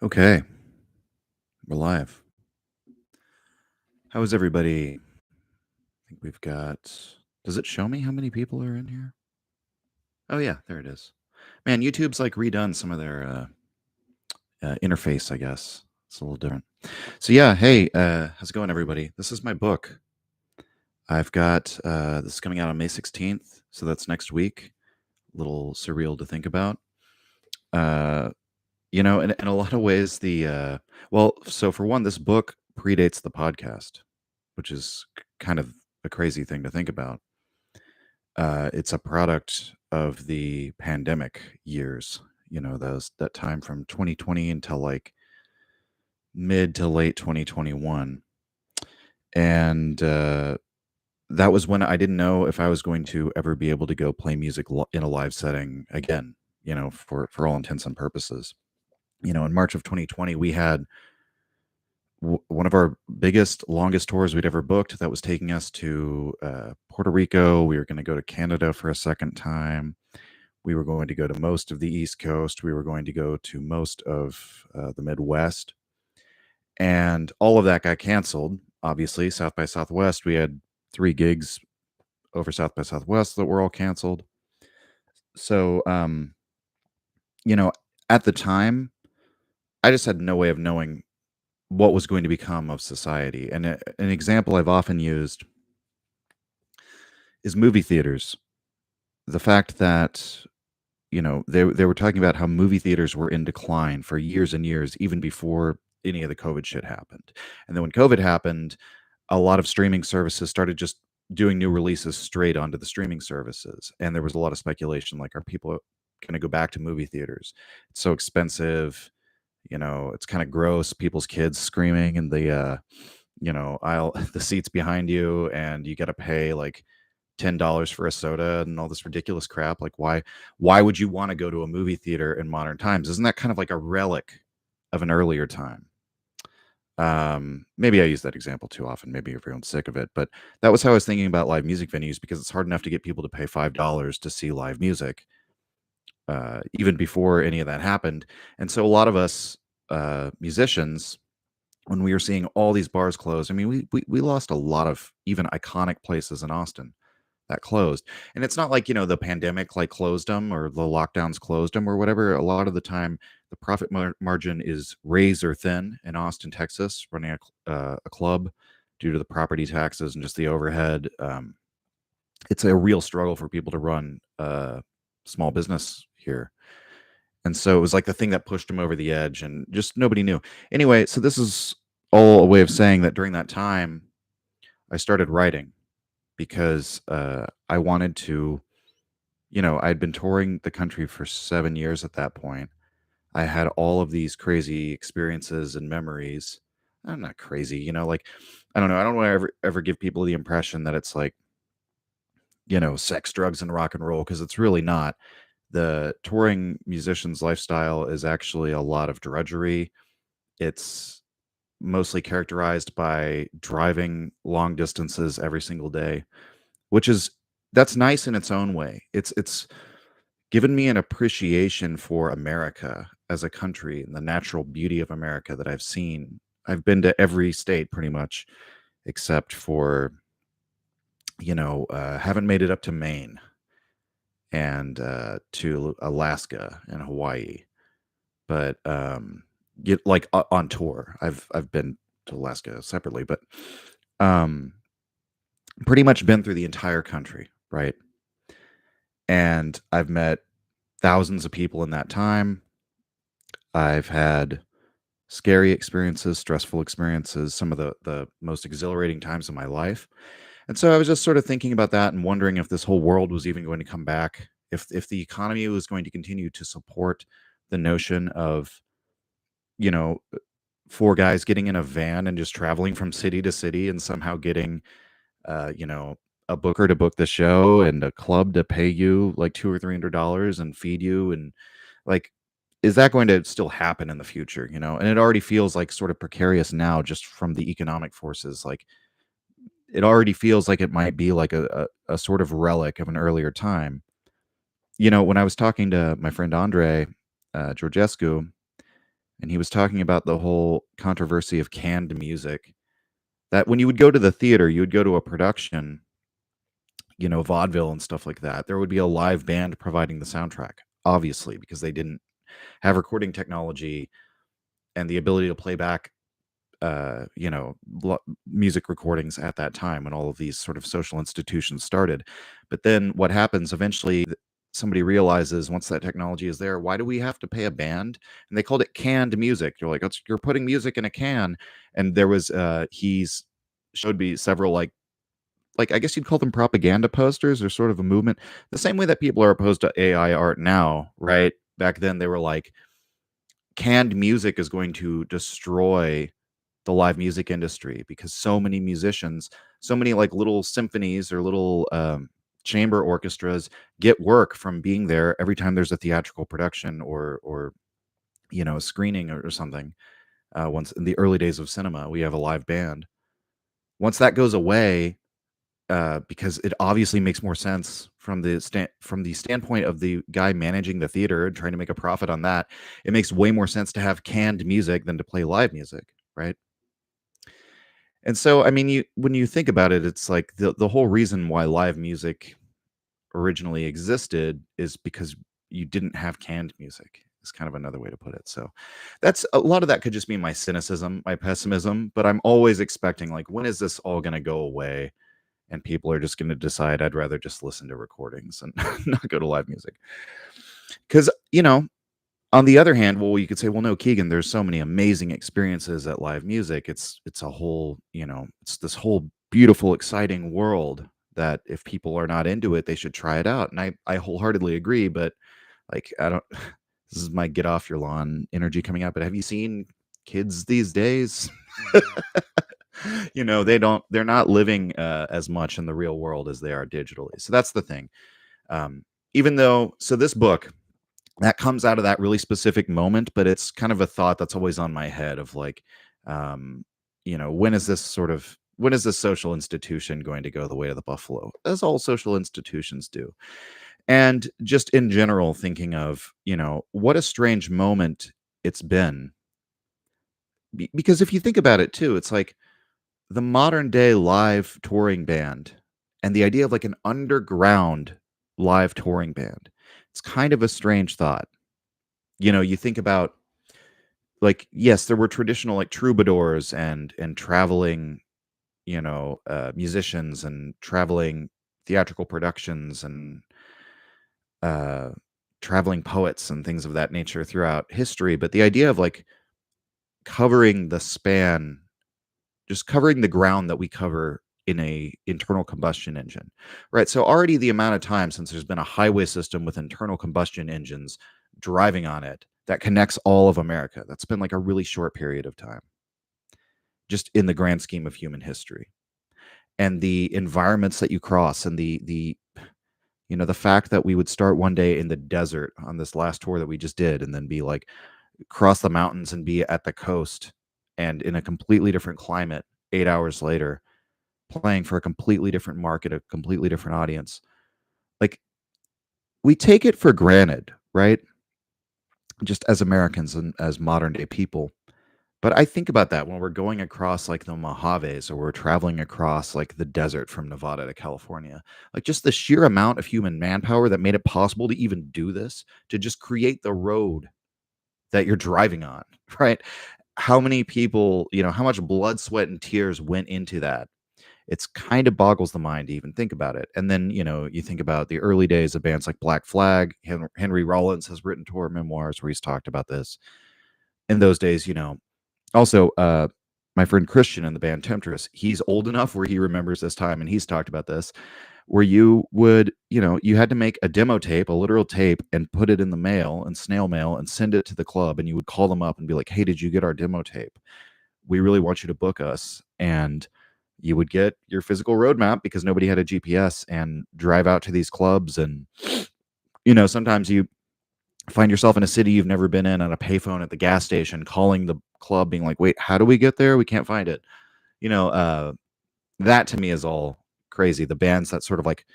Okay, we're live. How is everybody? I think we've got. Does it show me how many people are in here? Oh yeah, there it is. Man, YouTube's like redone some of their interface. I guess it's a little different. So yeah, hey, how's it going, everybody? This is my book. I've got this is coming out on May 16th, so that's next week. A little surreal to think about. Uh, in a lot of ways, so for one, this book predates the podcast, which is kind of a crazy thing to think about. It's a product of the pandemic years, that time from 2020 until like mid to late 2021. And that was when I didn't know if I was going to ever be able to go play music in a live setting again, for all intents and purposes. In March of 2020, we had one of our biggest, longest tours we'd ever booked that was taking us to Puerto Rico. We were going to go to Canada for a second time. We were going to go to most of the East Coast. We were going to go to most of the Midwest. And all of that got canceled. Obviously, South by Southwest, we had 3 gigs over South by Southwest that were all canceled. So, you know, at the time, I just had no way of knowing what was going to become of society. And an example I've often used is movie theaters. The fact that they were talking about how movie theaters were in decline for years and years, even before any of the COVID shit happened. And then when COVID happened, a lot of streaming services started just doing new releases straight onto the streaming services. And there was a lot of speculation, like, are people going to go back to movie theaters? It's so expensive. It's kind of gross. People's kids screaming in the aisle, the seats behind you, and you got to pay like $10 for a soda and all this ridiculous crap. Like, why would you want to go to a movie theater in modern times? Isn't that kind of like a relic of an earlier time? Maybe I use that example too often. Maybe everyone's sick of it, but that was how I was thinking about live music venues, because it's hard enough to get people to pay $5 to see live music, even before any of that happened. And so a lot of us musicians, when we were seeing all these bars close, I mean, we lost a lot of even iconic places in Austin that closed. And it's not like, the pandemic like closed them, or the lockdowns closed them, or whatever. A lot of the time, the profit margin is razor thin in Austin, Texas, running a club, due to the property taxes and just the overhead. It's a real struggle for people to run small business here. And so it was like the thing that pushed them over the edge, and just nobody knew. Anyway, so this is all a way of saying that during that time, I started writing, because I wanted to, I'd been touring the country for 7 years at that point. I had all of these crazy experiences and memories. I'm not crazy, like, I don't know. I don't want to ever give people the impression that it's like, sex, drugs, and rock and roll, because it's really not. The touring musician's lifestyle is actually a lot of drudgery. It's mostly characterized by driving long distances every single day, which is that's nice in its own way. It's given me an appreciation for America as a country and the natural beauty of America that I've seen. I've been to every state pretty much, except for, haven't made it up to Maine and to Alaska and Hawaii, but get like on tour. I've been to Alaska separately, but um pretty much been through the entire country, right? And I've met thousands of people in that time. I've had scary experiences, stressful experiences, some of the most exhilarating times of my life. And so I was just sort of thinking about that and wondering if this whole world was even going to come back, if the economy was going to continue to support the notion of, you know, 4 guys getting in a van and just traveling from city to city and somehow getting, uh, you know, a booker to book the show and a club to pay you like $200 or $300 and feed you, and like, is that going to still happen in the future? And it already feels like sort of precarious now, just from the economic forces. Like, it already feels like it might be like a sort of relic of an earlier time. When I was talking to my friend Andre Georgescu, and he was talking about the whole controversy of canned music. That when you would go to the theater, you would go to a production, vaudeville and stuff like that. There would be a live band providing the soundtrack, obviously, because they didn't have recording technology and the ability to play back uh, you know, music recordings at that time when all of these sort of social institutions started. But then what happens eventually, somebody realizes once that technology is there, why do we have to pay a band? And they called it canned music. You're like, you're putting music in a can. And there was, he's showed me several like I guess you'd call them propaganda posters or sort of a movement. The same way that people are opposed to AI art now, right? Back then they were like, canned music is going to destroy the live music industry because so many musicians, so many like little symphonies or little chamber orchestras get work from being there every time there's a theatrical production or a screening or something. Once in the early days of cinema, we have a live band. Once that goes away, because it obviously makes more sense from the standpoint of the guy managing the theater and trying to make a profit on that. It makes way more sense to have canned music than to play live music, right? And so, I mean, when you think about it, it's like the whole reason why live music originally existed is because you didn't have canned music. Is kind of another way to put it. So, that's a lot of that could just be my cynicism, my pessimism, but I'm always expecting like, when is this all going to go away? And people are just going to decide I'd rather just listen to recordings and not go to live music. Because, on the other hand, well, you could say, well, no, Keegan, there's so many amazing experiences at live music. It's a whole, it's this whole beautiful, exciting world that if people are not into it, they should try it out. And I wholeheartedly agree, but like, I don't, this is my get off your lawn energy coming out, but have you seen kids these days? They're not living as much in the real world as they are digitally. So that's the thing. Even though, so this book, that comes out of that really specific moment, but it's kind of a thought that's always on my head of like, when is this social institution going to go the way of the buffalo, as all social institutions do? And just in general, thinking of, what a strange moment it's been. Because if you think about it too, it's like the modern day live touring band and the idea of like an underground live touring band. It's kind of a strange thought. You think about like, yes, there were traditional like troubadours and traveling, musicians and traveling theatrical productions and uh traveling poets and things of that nature throughout history. But the idea of like covering the span, just covering the ground that we cover in a internal combustion engine, right? So already the amount of time since there's been a highway system with internal combustion engines driving on it that connects all of America, that's been like a really short period of time, just in the grand scheme of human history. And the environments that you cross and the fact that we would start one day in the desert on this last tour that we just did and then be like cross the mountains and be at the coast and in a completely different climate 8 hours later, playing for a completely different market, a completely different audience. Like, we take it for granted, right? Just as Americans and as modern day people. But I think about that when we're going across like the Mojaves or we're traveling across like the desert from Nevada to California. Like, just the sheer amount of human manpower that made it possible to even do this, to just create the road that you're driving on, right? How many people, how much blood, sweat, and tears went into that? It's kind of boggles the mind to even think about it. And then, you think about the early days of bands like Black Flag. Henry Rollins has written tour memoirs where he's talked about this. In those days, also, my friend Christian in the band Temptress, he's old enough where he remembers this time, and he's talked about this, where you would, you had to make a demo tape, a literal tape, and put it in the mail and snail mail and send it to the club. And you would call them up and be like, hey, did you get our demo tape? We really want you to book us. And you would get your physical roadmap because nobody had a GPS and drive out to these clubs. And, sometimes you find yourself in a city you've never been in on a payphone at the gas station, calling the club being like, wait, how do we get there? We can't find it. That to me is all crazy. The bands that sort of like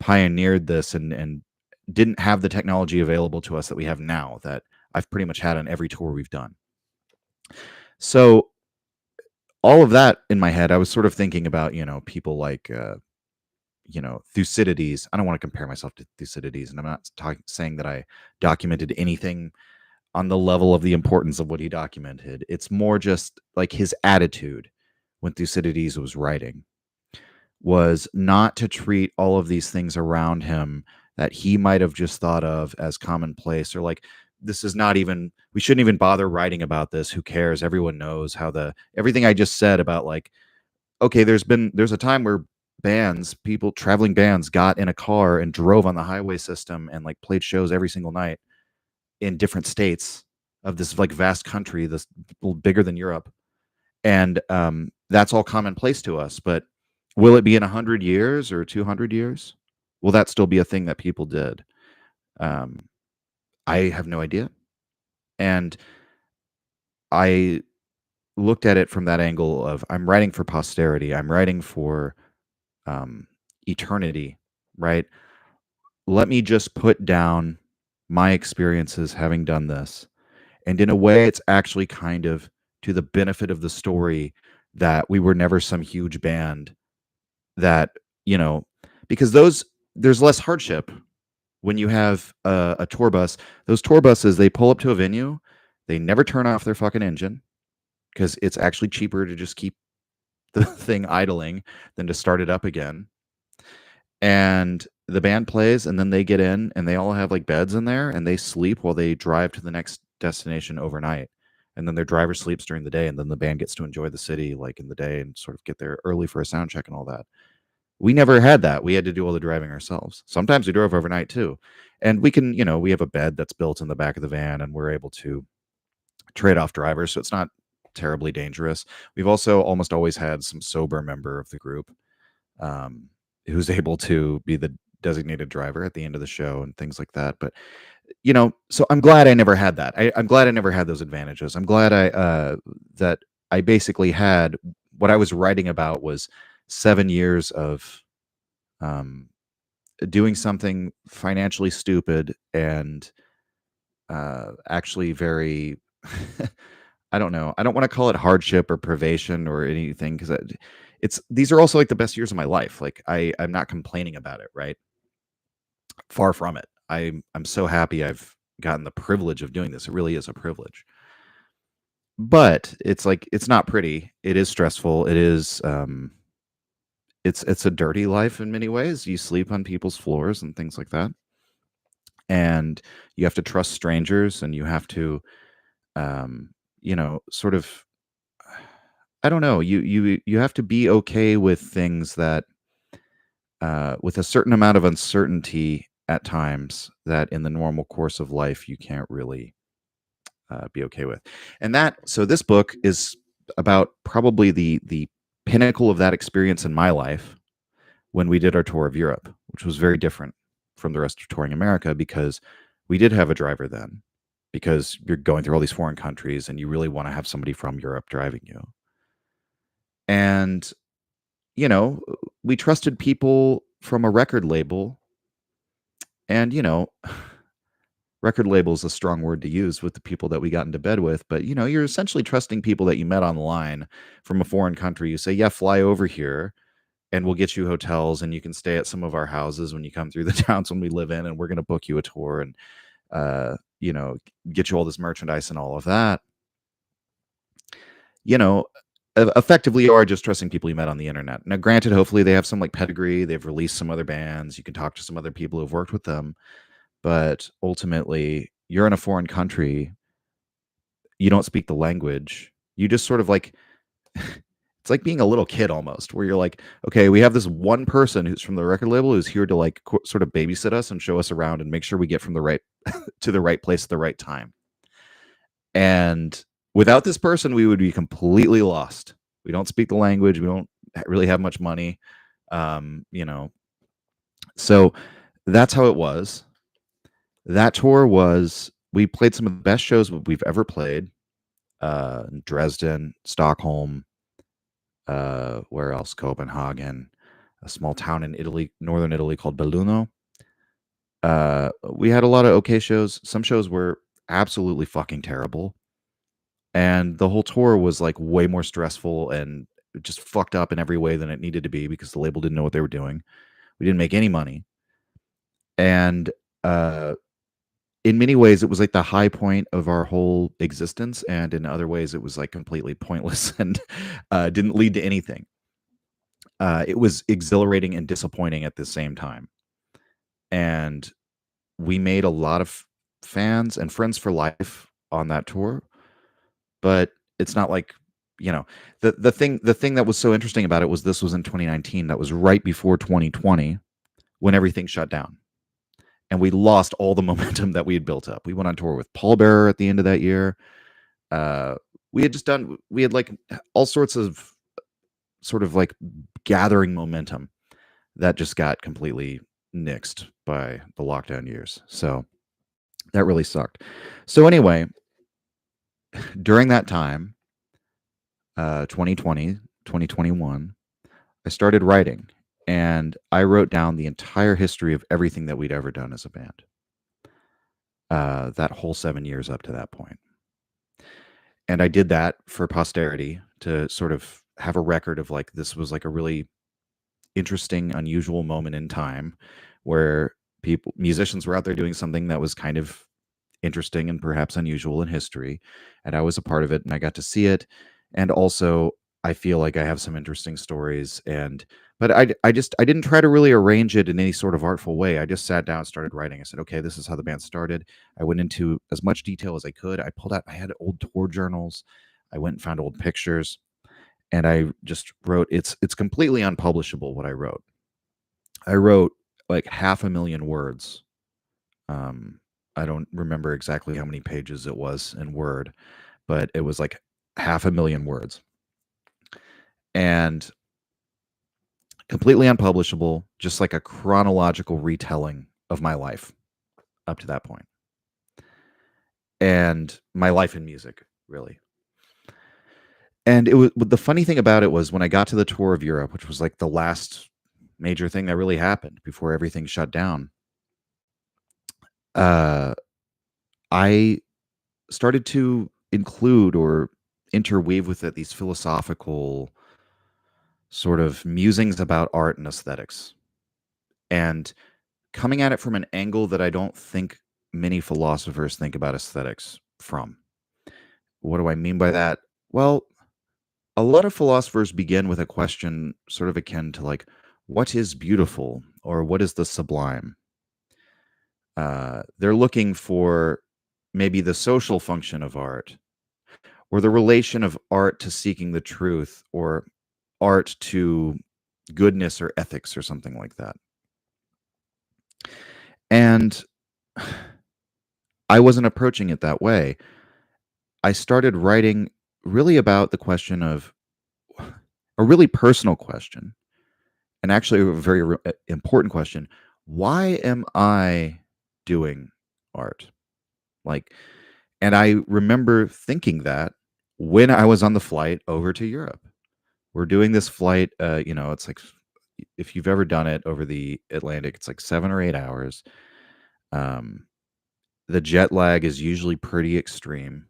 pioneered this and didn't have the technology available to us that we have now, that I've pretty much had on every tour we've done. So all of that in my head, I was sort of thinking about, people like, Thucydides. I don't want to compare myself to Thucydides, and I'm not saying that I documented anything on the level of the importance of what he documented. It's more just like his attitude when Thucydides was writing was not to treat all of these things around him that he might have just thought of as commonplace, or like, this is not even, we shouldn't even bother writing about this. Who cares? Everyone knows how everything I just said about, like, okay, there's a time where traveling bands got in a car and drove on the highway system and like played shows every single night in different states of this like vast country, this bigger than Europe. And that's all commonplace to us. But will it be in 100 years or 200 years? Will that still be a thing that people did? Um, I have no idea. And I looked at it from that angle of, I'm writing for posterity. I'm writing for eternity, right? Let me just put down my experiences having done this. And in a way, it's actually kind of to the benefit of the story that we were never some huge band that, you know, because there's less hardship when you have a tour bus. Those tour buses, they pull up to a venue, they never turn off their fucking engine because it's actually cheaper to just keep the thing idling than to start it up again. And the band plays, and then they get in, and they all have like beds in there, and they sleep while they drive to the next destination overnight. And then their driver sleeps during the day, and then the band gets to enjoy the city like in the day and sort of get there early for a sound check and all that. We never had that. We had to do all the driving ourselves. Sometimes we drove overnight too. And we can, we have a bed that's built in the back of the van, and we're able to trade off drivers, so it's not terribly dangerous. We've also almost always had some sober member of the group um, who's able to be the designated driver at the end of the show and things like that. But so I'm glad I never had that. I'm glad I never had those advantages. I'm glad that I basically had what I was writing about was 7 years of doing something financially stupid and actually very I don't know. I don't want to call it hardship or privation or anything, because these are also like the best years of my life. Like I'm not complaining about it, right? Far from it. I'm so happy I've gotten the privilege of doing this. It really is a privilege. But it's like, it's not pretty. It is stressful. It is it's a dirty life in many ways. You sleep on people's floors and things like that. And you have to trust strangers, and you have to sort of, I don't know, you have to be okay with things that with a certain amount of uncertainty at times that in the normal course of life you can't really be okay with. And so this book is about probably the pinnacle of that experience in my life when we did our tour of Europe, which was very different from the rest of touring America, because we did have a driver then, because you're going through all these foreign countries and you really want to have somebody from Europe driving you. And you know, we trusted people from a record label, and record label is a strong word to use with the people that we got into bed with, but you're essentially trusting people that you met online from a foreign country. You say, yeah, fly over here and we'll get you hotels, and you can stay at some of our houses when you come through the towns when we live in, and we're going to book you a tour and get you all this merchandise and all of that. you know effectively, you are just trusting people you met on the internet. Now granted, hopefully they have some like pedigree, they've released some other bands, you can talk to some other people who've worked with them. But ultimately, you're in a foreign country, you don't speak the language, you just sort of like it's like being a little kid almost, where you're like, okay, we have this one person who's from the record label who's here to like sort of babysit us and show us around and make sure we get from the right to the right place at the right time. And without this person, we would be completely lost. We don't speak the language, we don't really have much money. So that's how it was. That tour was, we played some of the best shows we've ever played. Dresden, Stockholm, where else? Copenhagen, a small town in Italy, northern Italy called Belluno. We had a lot of okay shows. Some shows were absolutely fucking terrible. And the whole tour was like way more stressful and just fucked up in every way than it needed to be because the label didn't know what they were doing. We didn't make any money. And uh, in many ways, it was like the high point of our whole existence. And in other ways, it was like completely pointless and didn't lead to anything. It was exhilarating and disappointing at the same time. And we made a lot of fans and friends for life on that tour, but it's not like, you know, the thing that was so interesting about it was this was in 2019. That was right before 2020 when everything shut down. And we lost all the momentum that we had built up. We went on tour with Paul Bearer at the end of that year. We had like all sorts of sort of like gathering momentum that just got completely nixed by the lockdown years. So that really sucked. So anyway, during that time, 2020, 2021, I started writing, and I wrote down the entire history of everything that we'd ever done as a band. That whole 7 years up to that point. And I did that for posterity to sort of have a record of like this was like a really interesting, unusual moment in time where musicians were out there doing something that was kind of interesting and perhaps unusual in history, and I was a part of it and I got to see it. And also I feel like I have some interesting stories, and but I didn't try to really arrange it in any sort of artful way. I just sat down and started writing. I said, okay, this is how the band started. I went into as much detail as I could. I had old tour journals. I went and found old pictures, and I just wrote. It's completely unpublishable what I wrote. I wrote like 500,000 words. I don't remember exactly how many pages it was in Word, but it was like 500,000 words and completely unpublishable, just like a chronological retelling of my life up to that point and my life in music, really. And it was the funny thing about it was when I got to the tour of Europe, which was like the last major thing that really happened before everything shut down. Uh, I started to include or interweave with it these philosophical sort of musings about art and aesthetics, and coming at it from an angle that I don't think many philosophers think about aesthetics from. What do I mean by that? Well, a lot of philosophers begin with a question sort of akin to like, what is beautiful or what is the sublime? They're looking for maybe the social function of art or the relation of art to seeking the truth or art to goodness or ethics or something like that. And I wasn't approaching it that way. I started writing really about the question of a really personal question, and actually a very important question. Why am I doing art? Like, and I remember thinking that when I was on the flight over to Europe. We're doing this flight, it's like if you've ever done it over the Atlantic, it's like 7 or 8 hours. Um, the jet lag is usually pretty extreme.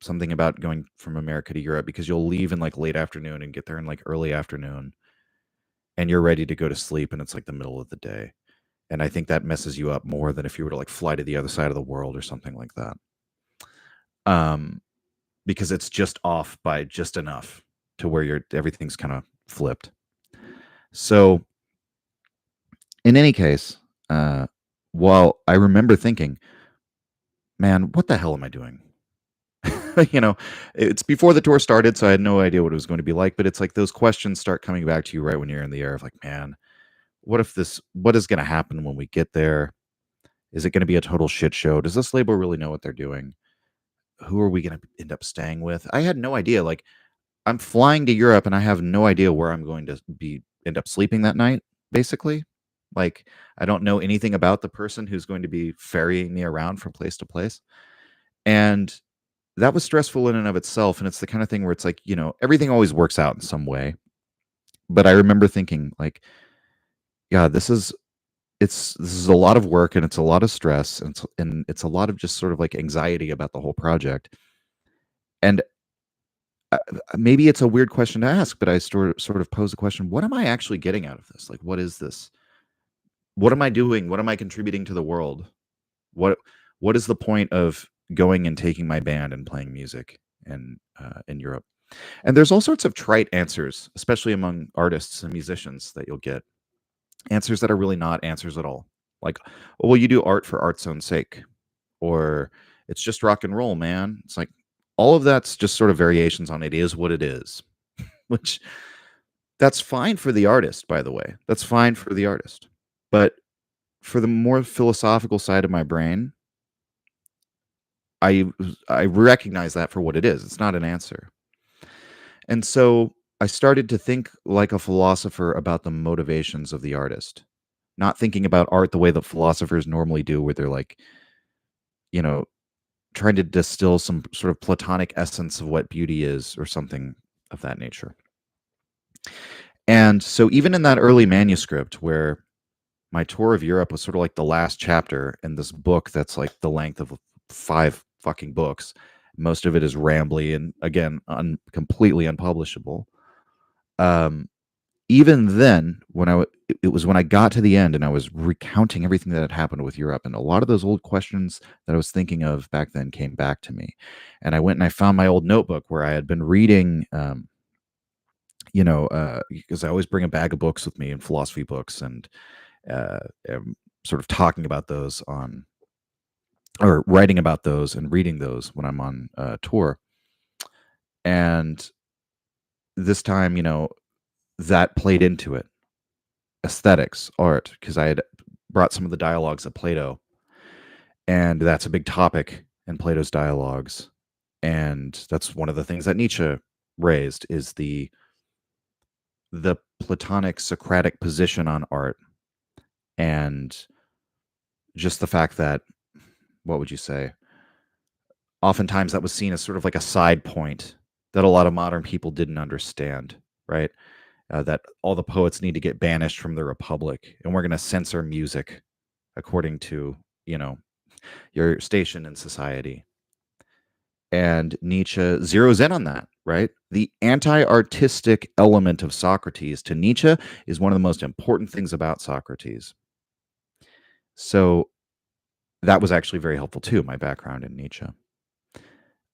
Something about going from America to Europe because you'll leave in like late afternoon and get there in like early afternoon, and you're ready to go to sleep, and it's like the middle of the day. And I think that messes you up more than if you were to like fly to the other side of the world or something like that. Um, because it's just off by just enough to where everything's kind of flipped. So in any case, while I remember thinking, man, what the hell am I doing? you know, it's before the tour started, so I had no idea what it was going to be like. But it's like those questions start coming back to you right when you're in the air of like, man, what is going to happen when we get there? Is it going to be a total shit show? Does this label really know what they're doing? Who are we going to end up staying with? I had no idea. Like, I'm flying to Europe and I have no idea where I'm going to end up sleeping that night, basically. Like, I don't know anything about the person who's going to be ferrying me around from place to place. And that was stressful in and of itself. And it's the kind of thing where it's like, everything always works out in some way. But I remember thinking, like, yeah, this is a lot of work and it's a lot of stress and it's a lot of just sort of like anxiety about the whole project. And maybe it's a weird question to ask, but I sort of pose the question: what am I actually getting out of this? Like, what is this? What am I doing? What am I contributing to the world? What what is the point of going and taking my band and playing music in Europe? And there's all sorts of trite answers, especially among artists and musicians, that you'll get answers that are really not answers at all. Like, oh, well, you do art for art's own sake, or it's just rock and roll, man. It's like all of that's just sort of variations on it is what it is, which that's fine for the artist, by the way. That's fine for the artist. But for the more philosophical side of my brain, I I recognize that for what it is. It's not an answer. And so I started to think like a philosopher about the motivations of the artist, not thinking about art the way that philosophers normally do, where they're like, you know, trying to distill some sort of platonic essence of what beauty is or something of that nature. And so even in that early manuscript where my tour of Europe was sort of like the last chapter in this book that's like the length of 5 fucking books. Most of it is rambly and again, completely unpublishable. Um, Even then, it was when I got to the end and I was recounting everything that had happened with Europe, and a lot of those old questions that I was thinking of back then came back to me. And I went and I found my old notebook where I had been reading, because I always bring a bag of books with me and philosophy books, and am sort of talking about those on or writing about those and reading those when I'm on tour. And this time, that played into it. Aesthetics, art, because I had brought some of the dialogues of Plato, and that's a big topic in Plato's dialogues. And that's one of the things that Nietzsche raised is the Platonic Socratic position on art, and just the fact that, what would you say? Oftentimes that was seen as sort of like a side point that a lot of modern people didn't understand, right? That all the poets need to get banished from the republic, and we're going to censor music according to, you know, your station in society. And Nietzsche zeroes in on that, right? The anti-artistic element of Socrates to Nietzsche is one of the most important things about Socrates. So that was actually very helpful too, my background in Nietzsche.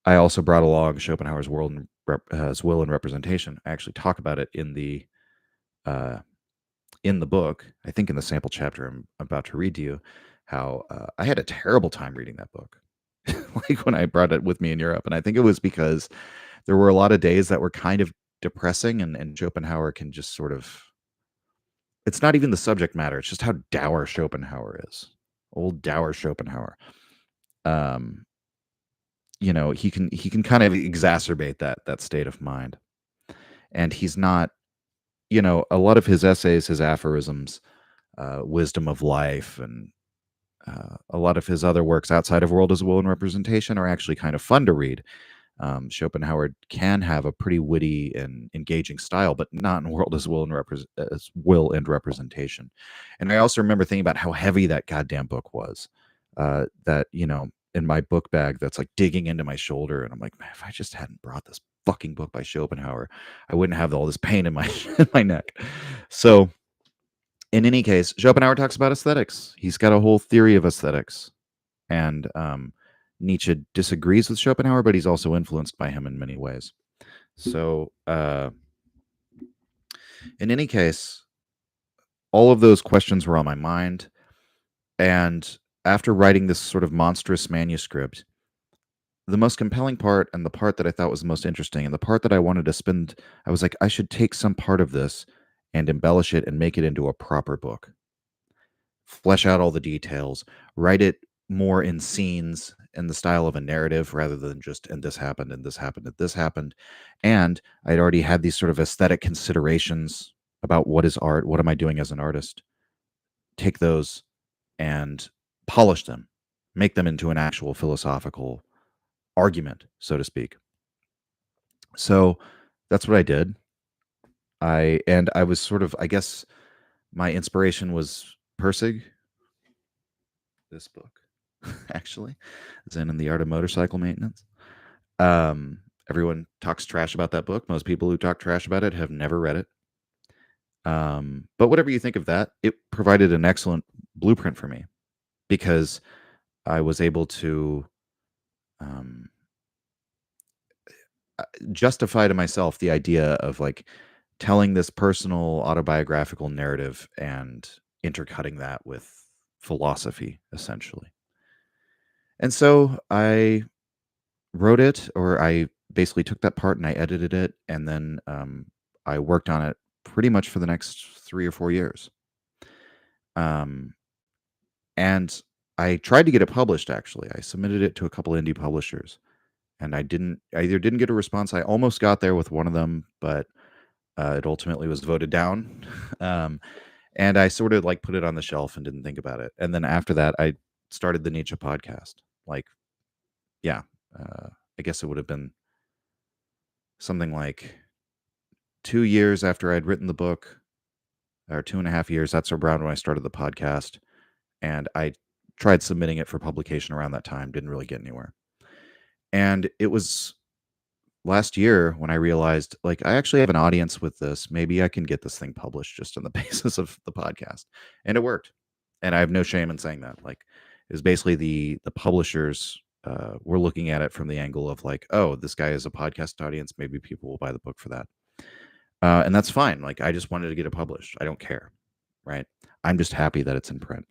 I also brought along Schopenhauer's Will and Representation. I actually talk about it uh, in the book. I think in the sample chapter I'm about to read to you, how I had a terrible time reading that book, like when I brought it with me in Europe. And I think it was because there were a lot of days that were kind of depressing, and Schopenhauer can just sort of. It's not even the subject matter; it's just how dour Schopenhauer is. Old dour Schopenhauer. Um, he can kind of exacerbate that state of mind, and he's not. A lot of his essays, his aphorisms, wisdom of life, and a lot of his other works outside of World as Will and Representation are actually kind of fun to read. Schopenhauer can have a pretty witty and engaging style, but not in World as Will and Representation. And I also remember thinking about how heavy that goddamn book was. That in my book bag, that's like digging into my shoulder, and I'm like, man, if I just hadn't brought this fucking book by Schopenhauer, I wouldn't have all this pain in my in my neck. So, in any case, Schopenhauer talks about aesthetics. He's got a whole theory of aesthetics, and Nietzsche disagrees with Schopenhauer, but he's also influenced by him in many ways. So, in any case, all of those questions were on my mind. And after writing this sort of monstrous manuscript, the most compelling part, and the part that I thought was the most interesting, and the part that I wanted to spend, I was like, I should take some part of this and embellish it and make it into a proper book. Flesh out all the details, write it more in scenes in the style of a narrative rather than just, and this happened, and this happened, and this happened. And I'd already had these sort of aesthetic considerations about what is art, what am I doing as an artist. Take those and polish them, make them into an actual philosophical argument, so to speak. So that's what I did. I was sort of, I guess my inspiration was Persig, this book, actually, Zen and the Art of Motorcycle Maintenance. Everyone talks trash about that book. Most people who talk trash about it have never read it. But whatever you think of that, it provided an excellent blueprint for me because I was able to um, justify to myself the idea of like telling this personal autobiographical narrative and intercutting that with philosophy, essentially. And so I wrote it, or I basically took that part and I edited it, and then I worked on it pretty much for the next 3 or 4 years. Um, and I tried to get it published. Actually, I submitted it to a couple indie publishers, and I either didn't get a response. I almost got there with one of them, but it ultimately was voted down. um, and I sort of like put it on the shelf and didn't think about it. And then after that, I started the Nietzsche podcast. Like, yeah, I guess it would have been something like 2 years after I'd written the book, or 2.5 years. That's around when I started the podcast, and I tried submitting it for publication around that time. Didn't really get anywhere. And it was last year when I realized, like, I actually have an audience with this. Maybe I can get this thing published just on the basis of the podcast, and it worked. And I have no shame in saying that. Like, it was basically the publishers were looking at it from the angle of like, oh, this guy is a podcast audience. Maybe people will buy the book for that. And that's fine. Like, I just wanted to get it published. I don't care, right? I'm just happy that it's in print.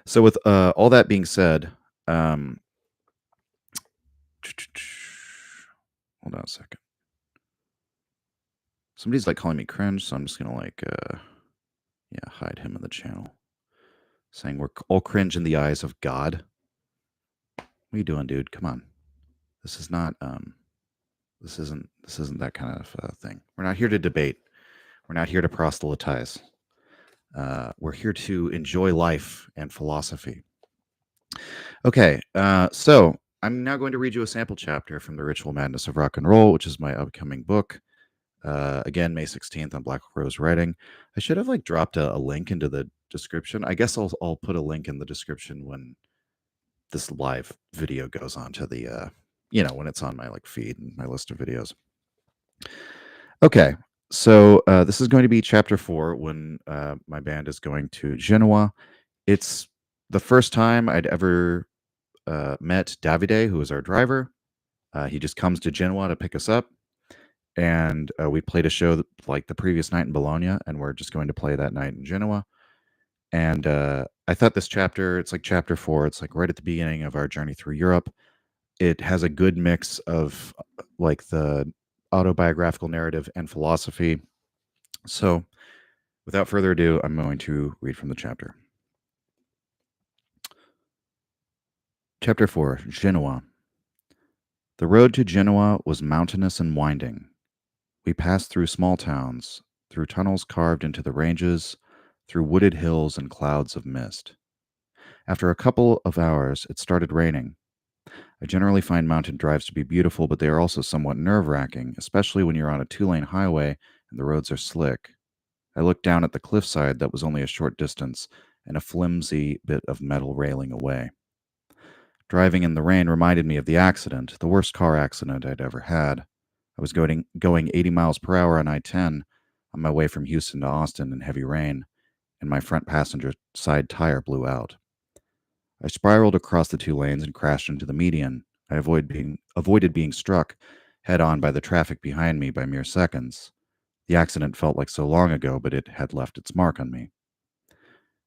So with all that being said, hold on a second. Somebody's like calling me cringe, so I'm just gonna like hide him in the channel, saying we're all cringe in the eyes of God. What are you doing, dude? Come on. This is not this isn't that kind of thing. We're not here to debate. We're not here to proselytize. We're here to enjoy life and philosophy. Okay, so I'm now going to read you a sample chapter from The Ritual Madness of Rock and Roll, which is my upcoming book. Again, May 16th on Black Rose Writing. I should have like dropped a link into the description. I guess I'll put a link in the description when this live video goes on to the when it's on my like feed and my list of videos. Okay, so this is going to be chapter 4 when my band is going to Genoa. It's the first time I'd ever met Davide, who is our driver. He just comes to Genoa to pick us up. And we played a show like the previous night in Bologna, and we're just going to play that night in Genoa. And I thought this chapter, it's like chapter 4, it's like right at the beginning of our journey through Europe. It has a good mix of like the autobiographical narrative and philosophy. So without further ado, I'm going to read from the chapter. Chapter 4, Genoa. The road to Genoa was mountainous and winding. We passed through small towns, through tunnels carved into the ranges, through wooded hills and clouds of mist. After a couple of hours, it started raining. I generally find mountain drives to be beautiful, but they are also somewhat nerve-wracking, especially when you're on a 2-lane highway and the roads are slick. I looked down at the cliffside that was only a short distance and a flimsy bit of metal railing away. Driving in the rain reminded me of the accident, the worst car accident I'd ever had. I was going 80 miles per hour on I-10 on my way from Houston to Austin in heavy rain, and my front passenger side tire blew out. I spiraled across the 2 lanes and crashed into the median. I avoided being struck head-on by the traffic behind me by mere seconds. The accident felt like so long ago, but it had left its mark on me.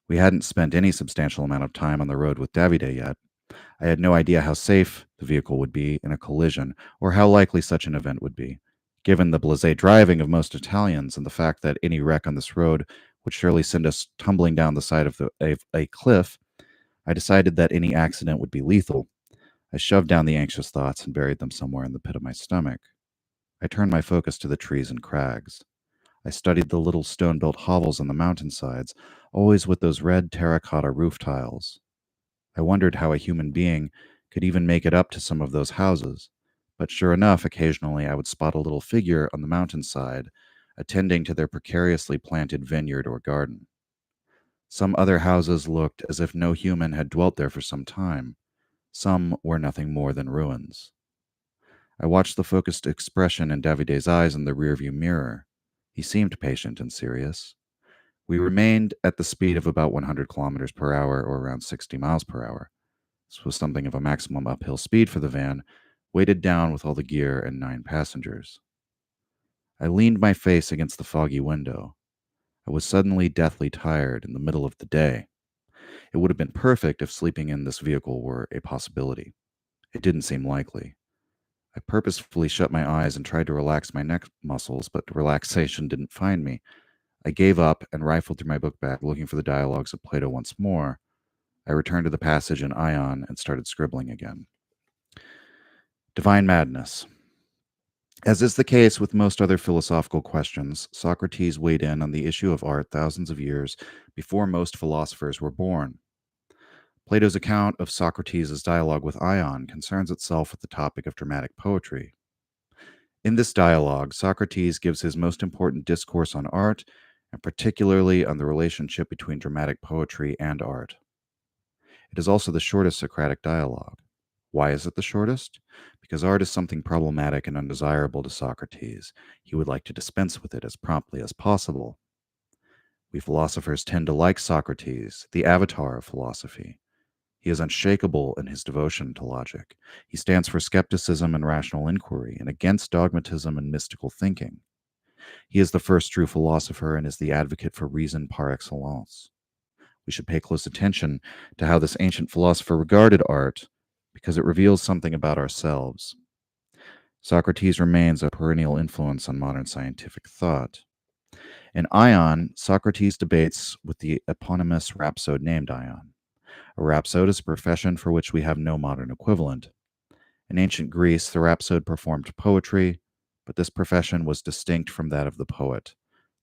We hadn't spent any substantial amount of time on the road with Davide yet. I had no idea how safe the vehicle would be in a collision, or how likely such an event would be. Given the blasé driving of most Italians and the fact that any wreck on this road would surely send us tumbling down the side of a cliff, I decided that any accident would be lethal. I shoved down the anxious thoughts and buried them somewhere in the pit of my stomach. I turned my focus to the trees and crags. I studied the little stone-built hovels on the mountainsides, always with those red terracotta roof tiles. I wondered how a human being could even make it up to some of those houses, but sure enough, occasionally I would spot a little figure on the mountainside, attending to their precariously planted vineyard or garden. Some other houses looked as if no human had dwelt there for some time. Some were nothing more than ruins. I watched the focused expression in Davide's eyes in the rearview mirror. He seemed patient and serious. We remained at the speed of about 100 kilometers per hour, or around 60 miles per hour. This was something of a maximum uphill speed for the van, weighted down with all the gear and 9 passengers. I leaned my face against the foggy window. I was suddenly deathly tired in the middle of the day. It would have been perfect if sleeping in this vehicle were a possibility. It didn't seem likely. I purposefully shut my eyes and tried to relax my neck muscles, but relaxation didn't find me. I gave up and rifled through my book bag, looking for the dialogues of Plato once more. I returned to the passage in Ion and started scribbling again. Divine madness. As is the case with most other philosophical questions, Socrates weighed in on the issue of art thousands of years before most philosophers were born. Plato's account of Socrates' dialogue with Ion concerns itself with the topic of dramatic poetry. In this dialogue, Socrates gives his most important discourse on art, and particularly on the relationship between dramatic poetry and art. It is also the shortest Socratic dialogue. Why is it the shortest? Because art is something problematic and undesirable to Socrates. He would like to dispense with it as promptly as possible. We philosophers tend to like Socrates, the avatar of philosophy. He is unshakable in his devotion to logic. He stands for skepticism and rational inquiry, and against dogmatism and mystical thinking. He is the first true philosopher and is the advocate for reason par excellence. We should pay close attention to how this ancient philosopher regarded art, because it reveals something about ourselves. Socrates remains a perennial influence on modern scientific thought. In Ion, Socrates debates with the eponymous rhapsode named Ion. A rhapsode is a profession for which we have no modern equivalent. In ancient Greece, the rhapsode performed poetry, but this profession was distinct from that of the poet,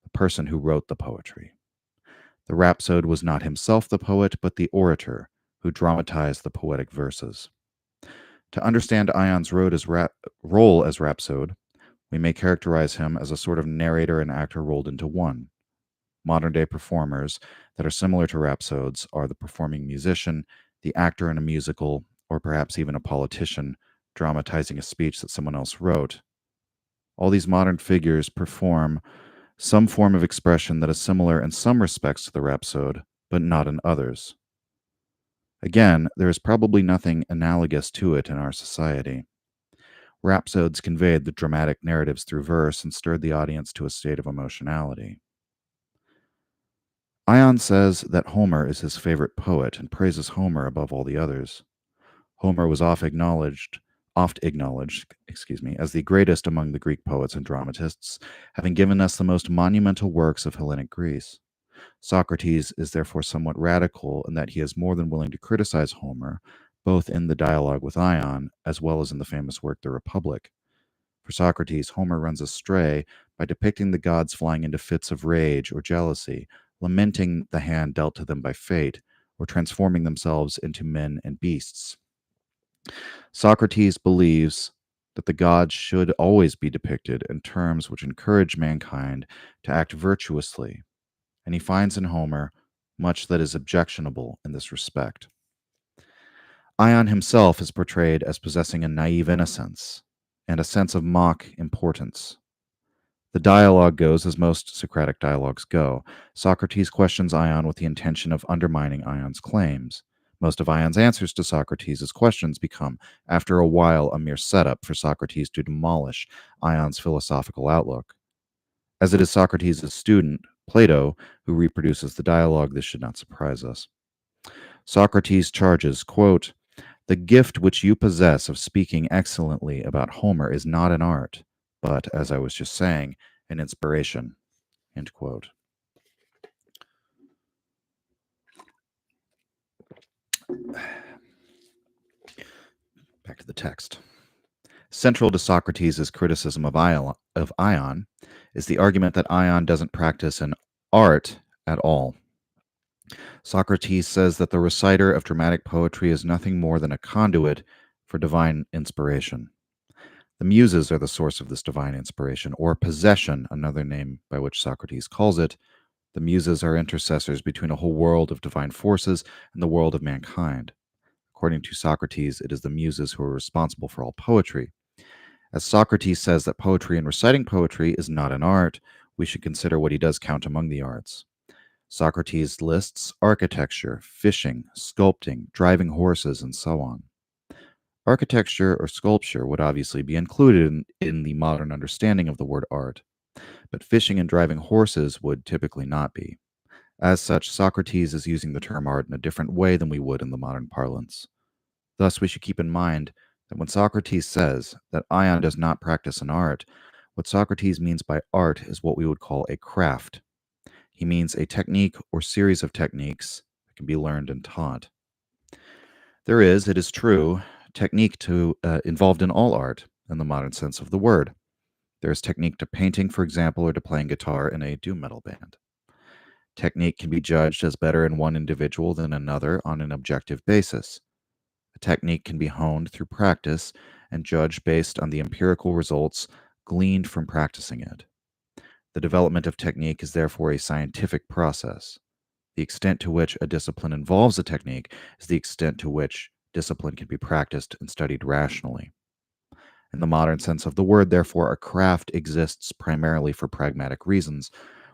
the person who wrote the poetry. The rhapsode was not himself the poet, but the orator who dramatized the poetic verses. To understand Ion's role as rhapsode, we may characterize him as a sort of narrator and actor rolled into one. Modern day performers that are similar to rhapsodes are the performing musician, the actor in a musical, or perhaps even a politician dramatizing a speech that someone else wrote. All these modern figures perform some form of expression that is similar in some respects to the rhapsode, but not in others. Again, there is probably nothing analogous to it in our society. Rhapsodes conveyed the dramatic narratives through verse and stirred the audience to a state of emotionality. Ion says that Homer is his favorite poet and praises Homer above all the others. Homer was oft acknowledged, as the greatest among the Greek poets and dramatists, having given us the most monumental works of Hellenic Greece. Socrates is therefore somewhat radical in that he is more than willing to criticize Homer, both in the dialogue with Ion as well as in the famous work The Republic. For Socrates, Homer runs astray by depicting the gods flying into fits of rage or jealousy, lamenting the hand dealt to them by fate, or transforming themselves into men and beasts. Socrates believes that the gods should always be depicted in terms which encourage mankind to act virtuously, and he finds in Homer much that is objectionable in this respect. Ion himself is portrayed as possessing a naive innocence and a sense of mock importance. The dialogue goes as most Socratic dialogues go. Socrates questions Ion with the intention of undermining Ion's claims. Most of Ion's answers to Socrates' questions become, after a while, a mere setup for Socrates to demolish Ion's philosophical outlook. As it is Socrates' student, Plato, who reproduces the dialogue, this should not surprise us. Socrates charges, quote, "The gift which you possess of speaking excellently about Homer is not an art, but, as I was just saying, an inspiration." End quote. Back to the text. Central to Socrates' criticism of Ion is the argument that Ion doesn't practice an art at all. Socrates says that the reciter of dramatic poetry is nothing more than a conduit for divine inspiration. The muses are the source of this divine inspiration, or possession, another name by which Socrates calls it. The muses are intercessors between a whole world of divine forces and the world of mankind. According to Socrates, it is the muses who are responsible for all poetry. As Socrates says that poetry and reciting poetry is not an art, we should consider what he does count among the arts. Socrates lists architecture, fishing, sculpting, driving horses, and so on. Architecture or sculpture would obviously be included in the modern understanding of the word art, but fishing and driving horses would typically not be. As such, Socrates is using the term art in a different way than we would in the modern parlance. Thus, we should keep in mind that when Socrates says that Ion does not practice an art, what Socrates means by art is what we would call a craft. He means a technique or series of techniques that can be learned and taught. There is, it is true, technique involved in all art in the modern sense of the word. There is technique to painting, for example, or to playing guitar in a doom metal band. Technique can be judged as better in one individual than another on an objective basis. A technique can be honed through practice and judged based on the empirical results gleaned from practicing it. The development of technique is therefore a scientific process. The extent to which a discipline involves a technique is the extent to which discipline can be practiced and studied rationally. In the modern sense of the word, therefore, a craft exists primarily for pragmatic reasons.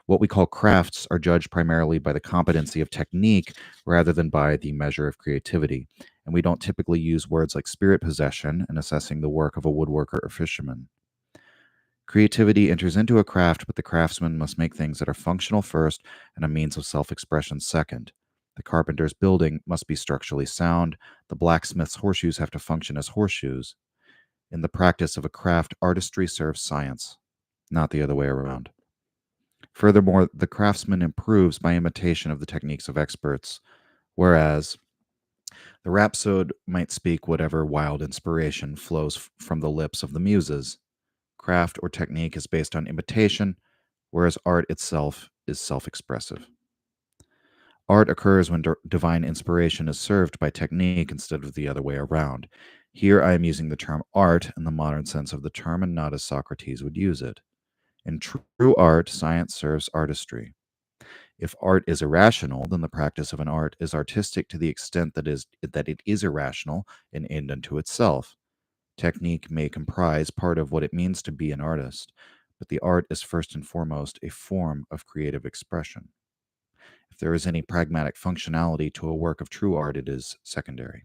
What we call crafts are judged primarily by the competency of technique rather than by the measure of creativity, and we don't typically use words like spirit possession in assessing the work of a woodworker or fisherman. Creativity enters into a craft, but the craftsman must make things that are functional first and a means of self expression second. The carpenter's building must be structurally sound. The blacksmith's horseshoes have to function as horseshoes. In the practice of a craft, artistry serves science, not the other way around. Furthermore, the craftsman improves by imitation of the techniques of experts, whereas the rhapsode might speak whatever wild inspiration flows from the lips of the muses. Craft or technique is based on imitation, whereas art itself is self expressive. Art occurs when divine inspiration is served by technique instead of the other way around. Here I am using the term art in the modern sense of the term and not as Socrates would use it. In true art, science serves artistry. If art is irrational, then the practice of an art is artistic to the extent that it is irrational and end unto itself. Technique may comprise part of what it means to be an artist, but the art is first and foremost a form of creative expression. If there is any pragmatic functionality to a work of true art, it is secondary.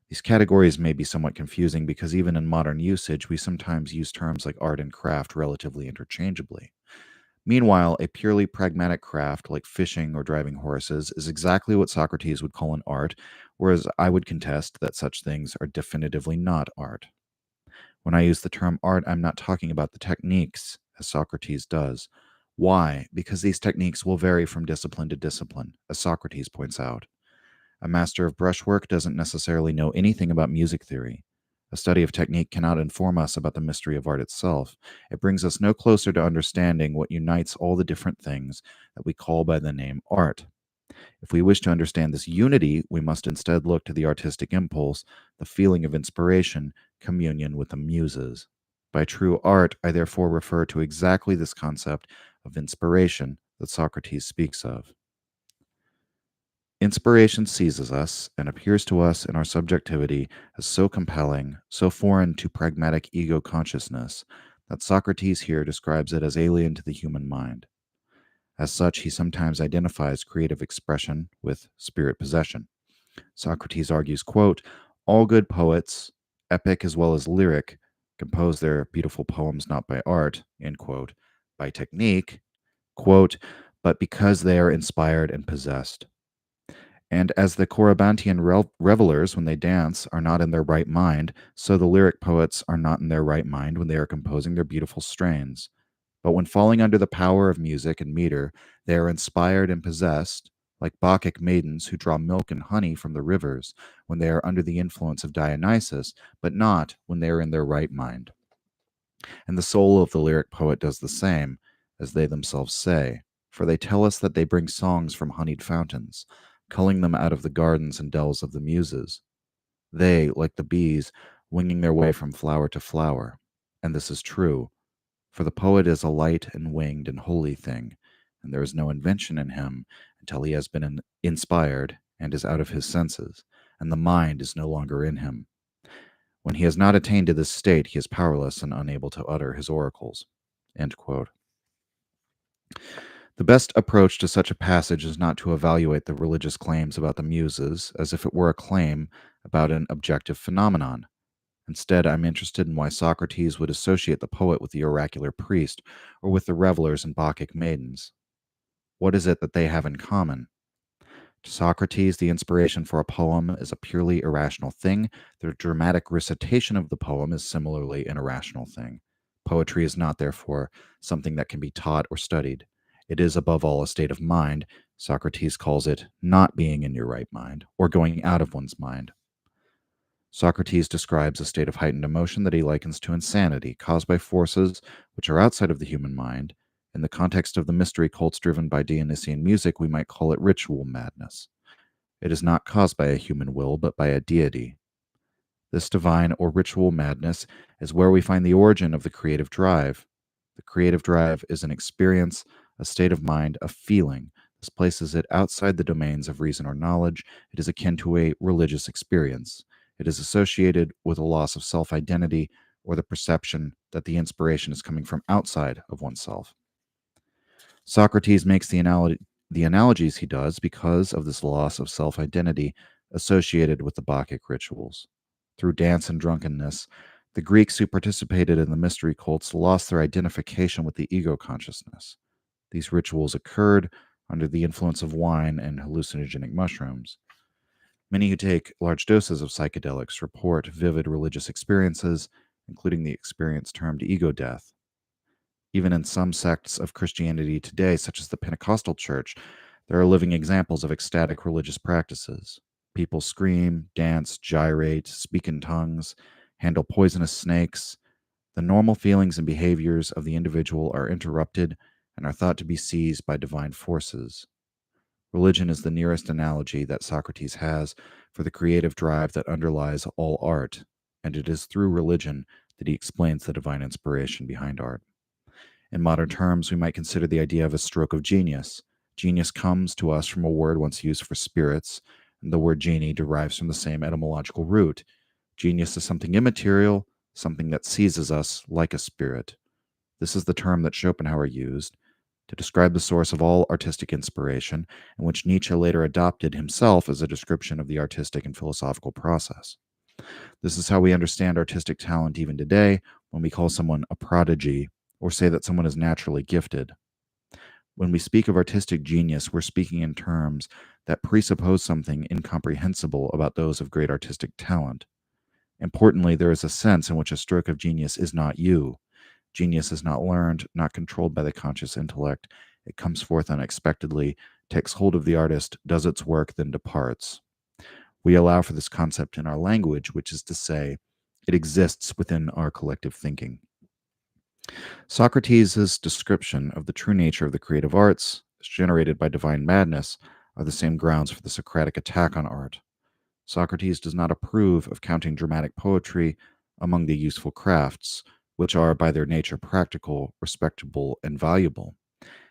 These categories may be somewhat confusing because even in modern usage, we sometimes use terms like art and craft relatively interchangeably. Meanwhile, a purely pragmatic craft like fishing or driving horses is exactly what Socrates would call an art, whereas I would contest that such things are definitively not art. When I use the term art, I'm not talking about the techniques, as Socrates does. Why? Because these techniques will vary from discipline to discipline, as Socrates points out. A master of brushwork doesn't necessarily know anything about music theory. A study of technique cannot inform us about the mystery of art itself. It brings us no closer to understanding what unites all the different things that we call by the name art. If we wish to understand this unity, we must instead look to the artistic impulse, the feeling of inspiration, communion with the muses. By true art, I therefore refer to exactly this concept of inspiration that Socrates speaks of. Inspiration seizes us and appears to us in our subjectivity as so compelling, so foreign to pragmatic ego consciousness, that Socrates here describes it as alien to the human mind. As such, he sometimes identifies creative expression with spirit possession. Socrates argues, quote, all good poets, epic as well as lyric, compose their beautiful poems not by art, end quote, by technique, quote, but because they are inspired and possessed. And as the Corybantian revelers, when they dance, are not in their right mind, so the lyric poets are not in their right mind when they are composing their beautiful strains. But when falling under the power of music and meter, they are inspired and possessed, like Bacchic maidens who draw milk and honey from the rivers when they are under the influence of Dionysus, but not when they are in their right mind. And the soul of the lyric poet does the same, as they themselves say, for they tell us that they bring songs from honeyed fountains, culling them out of the gardens and dells of the muses. They, like the bees, winging their way from flower to flower. And this is true, for the poet is a light and winged and holy thing, and there is no invention in him until he has been inspired and is out of his senses, and the mind is no longer in him. When he has not attained to this state, he is powerless and unable to utter his oracles. End quote. The best approach to such a passage is not to evaluate the religious claims about the Muses as if it were a claim about an objective phenomenon. Instead, I'm interested in why Socrates would associate the poet with the oracular priest or with the revelers and Bacchic maidens. What is it that they have in common? To Socrates, the inspiration for a poem is a purely irrational thing. The dramatic recitation of the poem is similarly an irrational thing. Poetry is not, therefore, something that can be taught or studied. It is, above all, a state of mind. Socrates calls it not being in your right mind, or going out of one's mind. Socrates describes a state of heightened emotion that he likens to insanity, caused by forces which are outside of the human mind. In the context of the mystery cults driven by Dionysian music, we might call it ritual madness. It is not caused by a human will, but by a deity. This divine or ritual madness is where we find the origin of the creative drive. The creative drive is an experience, a state of mind, a feeling. This places it outside the domains of reason or knowledge. It is akin to a religious experience. It is associated with a loss of self identity or the perception that the inspiration is coming from outside of oneself. Socrates makes the analogies he does because of this loss of self identity associated with the Bacchic rituals. Through dance and drunkenness, the Greeks who participated in the mystery cults lost their identification with the ego consciousness. These rituals occurred under the influence of wine and hallucinogenic mushrooms. Many who take large doses of psychedelics report vivid religious experiences, including the experience termed ego death. Even in some sects of Christianity today, such as the Pentecostal Church, there are living examples of ecstatic religious practices. People scream, dance, gyrate, speak in tongues, handle poisonous snakes. The normal feelings and behaviors of the individual are interrupted and are thought to be seized by divine forces. Religion is the nearest analogy that Socrates has for the creative drive that underlies all art, and it is through religion that he explains the divine inspiration behind art. In modern terms, we might consider the idea of a stroke of genius. Genius comes to us from a word once used for spirits, and the word genie derives from the same etymological root. Genius is something immaterial, something that seizes us like a spirit. This is the term that Schopenhauer used to describe the source of all artistic inspiration, and which Nietzsche later adopted himself as a description of the artistic and philosophical process. This is how we understand artistic talent even today when we call someone a prodigy or say that someone is naturally gifted. When we speak of artistic genius, we're speaking in terms that presuppose something incomprehensible about those of great artistic talent. Importantly, there is a sense in which a stroke of genius is not you. Genius is not learned, not controlled by the conscious intellect. It comes forth unexpectedly, takes hold of the artist, does its work, then departs. We allow for this concept in our language, which is to say, it exists within our collective thinking. Socrates' description of the true nature of the creative arts, as generated by divine madness, are the same grounds for the Socratic attack on art. Socrates does not approve of counting dramatic poetry among the useful crafts, which are by their nature practical, respectable, and valuable.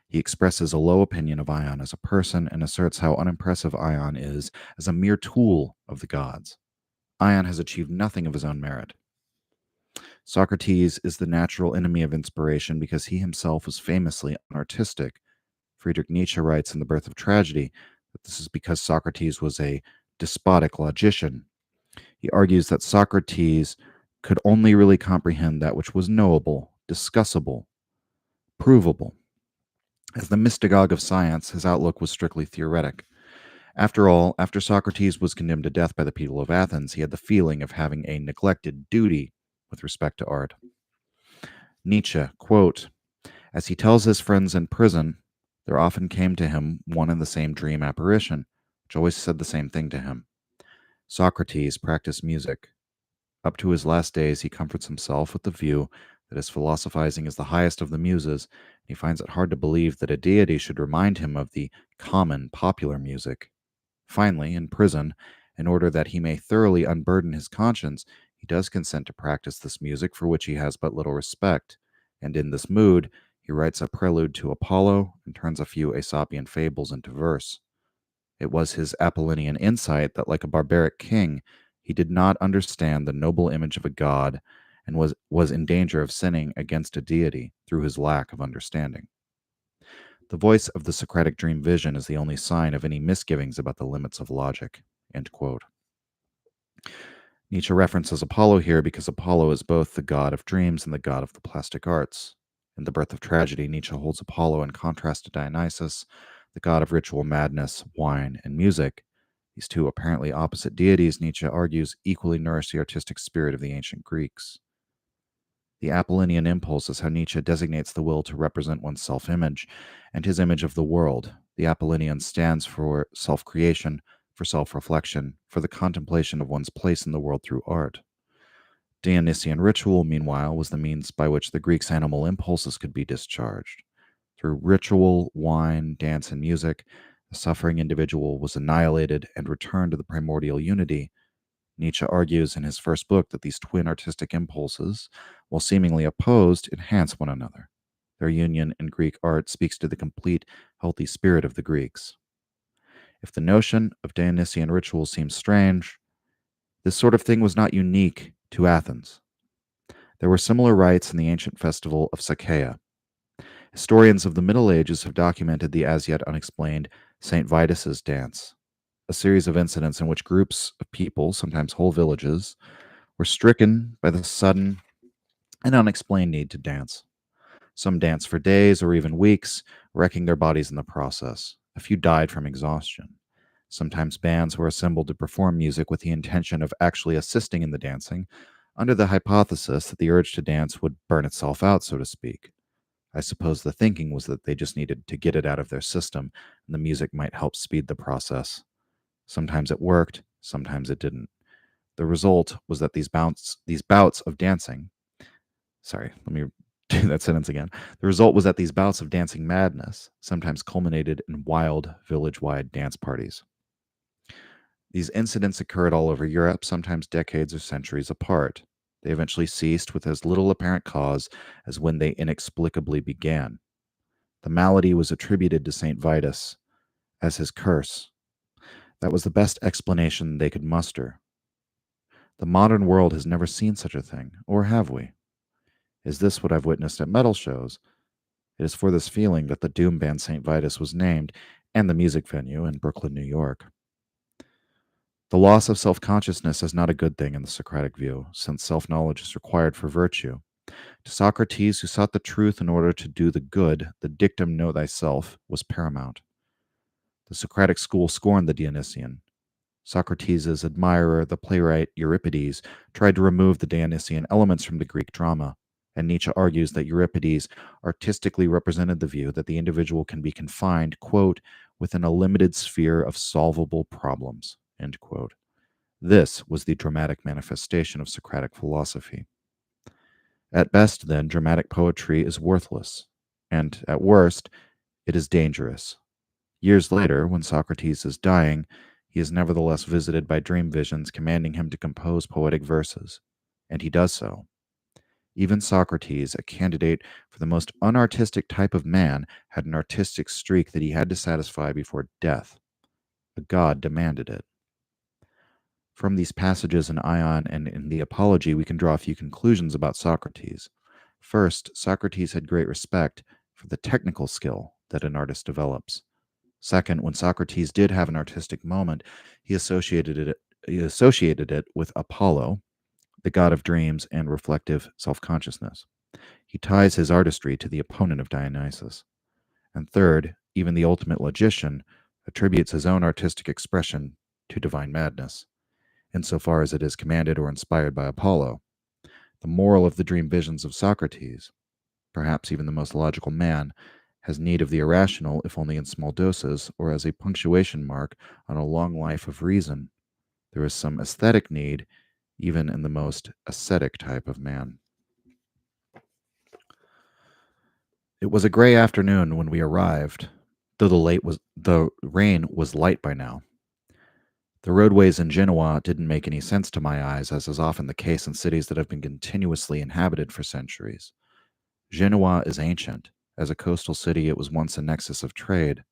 He expresses a low opinion of Ion as a person and asserts how unimpressive Ion is as a mere tool of the gods. Ion has achieved nothing of his own merit. Socrates is the natural enemy of inspiration because he himself was famously unartistic. Friedrich Nietzsche writes in The Birth of Tragedy that this is because Socrates was a despotic logician. He argues that Socrates could only really comprehend that which was knowable, discussable, provable. As the mystagogue of science, his outlook was strictly theoretic. After all, after Socrates was condemned to death by the people of Athens, he had the feeling of having a neglected duty with respect to art. Nietzsche, quote, as he tells his friends in prison, there often came to him one and the same dream apparition, which always said the same thing to him. Socrates practiced music. Up to his last days, he comforts himself with the view that his philosophizing is the highest of the muses, and he finds it hard to believe that a deity should remind him of the common, popular music. Finally, in prison, in order that he may thoroughly unburden his conscience, he does consent to practice this music for which he has but little respect, and in this mood, he writes a prelude to Apollo and turns a few Aesopian fables into verse. It was his Apollonian insight that, like a barbaric king, He did not understand the noble image of a god and was in danger of sinning against a deity through his lack of understanding. The voice of the Socratic dream vision is the only sign of any misgivings about the limits of logic. End quote. Nietzsche references Apollo here because Apollo is both the god of dreams and the god of the plastic arts. In The Birth of Tragedy, Nietzsche holds Apollo in contrast to Dionysus, the god of ritual madness, wine, and music. These two apparently opposite deities, Nietzsche argues, equally nourish the artistic spirit of the ancient Greeks. The Apollonian impulse is how Nietzsche designates the will to represent one's self image and his image of the world. The Apollonian stands for self creation, for self reflection, for the contemplation of one's place in the world through art. Dionysian ritual, meanwhile, was the means by which the Greeks' animal impulses could be discharged. Through ritual, wine, dance, and music, the suffering individual was annihilated and returned to the primordial unity. Nietzsche argues in his first book that these twin artistic impulses, while seemingly opposed, enhance one another. Their union in Greek art speaks to the complete, healthy spirit of the Greeks. If the notion of Dionysian ritual seems strange, this sort of thing was not unique to Athens. There were similar rites in the ancient festival of Sacaea. Historians of the Middle Ages have documented the as yet unexplained St. Vitus's dance, a series of incidents in which groups of people, sometimes whole villages, were stricken by the sudden and unexplained need to dance. Some danced for days or even weeks, wrecking their bodies in the process. A few died from exhaustion. Sometimes bands were assembled to perform music with the intention of actually assisting in the dancing, under the hypothesis that the urge to dance would burn itself out, so to speak. I suppose the thinking was that they just needed to get it out of their system, and the music might help speed the process. Sometimes it worked, sometimes it didn't. The result was that these bouts of dancing, sorry, let me do that sentence again. The result was that these bouts of dancing madness sometimes culminated in wild, village-wide dance parties. These incidents occurred all over Europe, sometimes decades or centuries apart. They eventually ceased with as little apparent cause as when they inexplicably began. The malady was attributed to St. Vitus as his curse. That was the best explanation they could muster. The modern world has never seen such a thing, or have we? Is this what I've witnessed at metal shows? It is for this feeling that the doom band St. Vitus was named, and the music venue in Brooklyn, New York. The loss of self-consciousness is not a good thing in the Socratic view, since self-knowledge is required for virtue. To Socrates, who sought the truth in order to do the good, the dictum know thyself was paramount. The Socratic school scorned the Dionysian. Socrates' admirer, the playwright Euripides, tried to remove the Dionysian elements from the Greek drama, and Nietzsche argues that Euripides artistically represented the view that the individual can be confined, quote, within a limited sphere of solvable problems, end quote. This was the dramatic manifestation of Socratic philosophy. At best, then, dramatic poetry is worthless, and at worst, it is dangerous. Years later, when Socrates is dying, he is nevertheless visited by dream visions commanding him to compose poetic verses, and he does so. Even Socrates, a candidate for the most unartistic type of man, had an artistic streak that he had to satisfy before death. A god demanded it. From these passages in Ion and in the Apology, we can draw a few conclusions about Socrates. First, Socrates had great respect for the technical skill that an artist develops. Second, when Socrates did have an artistic moment, he associated it with Apollo, the god of dreams and reflective self-consciousness. He ties his artistry to the opponent of Dionysus. And third, even the ultimate logician attributes his own artistic expression to divine madness, insofar as it is commanded or inspired by Apollo. The moral of the dream visions of Socrates, perhaps even the most logical man, has need of the irrational, if only in small doses, or as a punctuation mark on a long life of reason. There is some aesthetic need, even in the most ascetic type of man. It was a gray afternoon when we arrived, though the rain was light by now. The roadways in Genoa didn't make any sense to my eyes, as is often the case in cities that have been continuously inhabited for centuries. Genoa is ancient. As a coastal city, it was once a nexus of trade.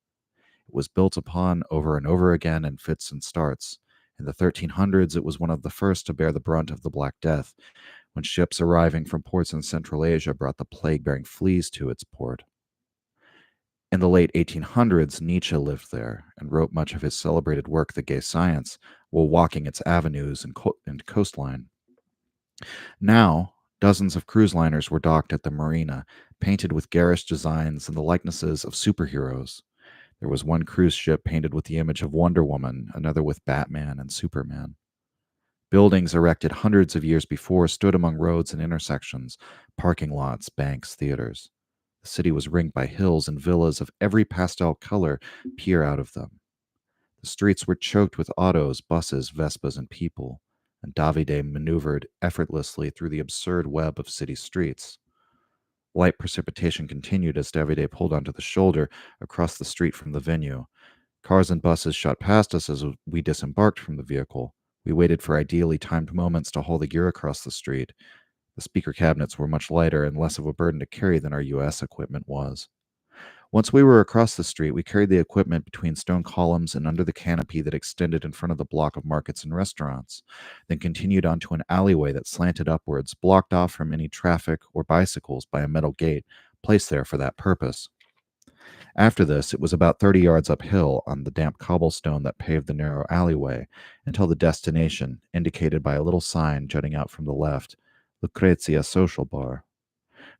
It was built upon over and over again in fits and starts. In the 1300s, it was one of the first to bear the brunt of the Black Death, when ships arriving from ports in Central Asia brought the plague-bearing fleas to its port. In the late 1800s, Nietzsche lived there and wrote much of his celebrated work, The Gay Science, while walking its avenues and coastline. Now, dozens of cruise liners were docked at the marina, painted with garish designs and the likenesses of superheroes. There was one cruise ship painted with the image of Wonder Woman, another with Batman and Superman. Buildings erected hundreds of years before stood among roads and intersections, parking lots, banks, theaters. The city was ringed by hills and villas of every pastel color peer out of them. The streets were choked with autos, buses, Vespas, and people, and Davide maneuvered effortlessly through the absurd web of city streets. Light precipitation continued as Davide pulled onto the shoulder across the street from the venue. Cars and buses shot past us as we disembarked from the vehicle. We waited for ideally timed moments to haul the gear across the street. The speaker cabinets were much lighter and less of a burden to carry than our US equipment was. Once we were across the street, we carried the equipment between stone columns and under the canopy that extended in front of the block of markets and restaurants, then continued onto an alleyway that slanted upwards, blocked off from any traffic or bicycles by a metal gate placed there for that purpose. After this, it was about 30 yards uphill on the damp cobblestone that paved the narrow alleyway until the destination, indicated by a little sign jutting out from the left, Lucrezia Social Bar.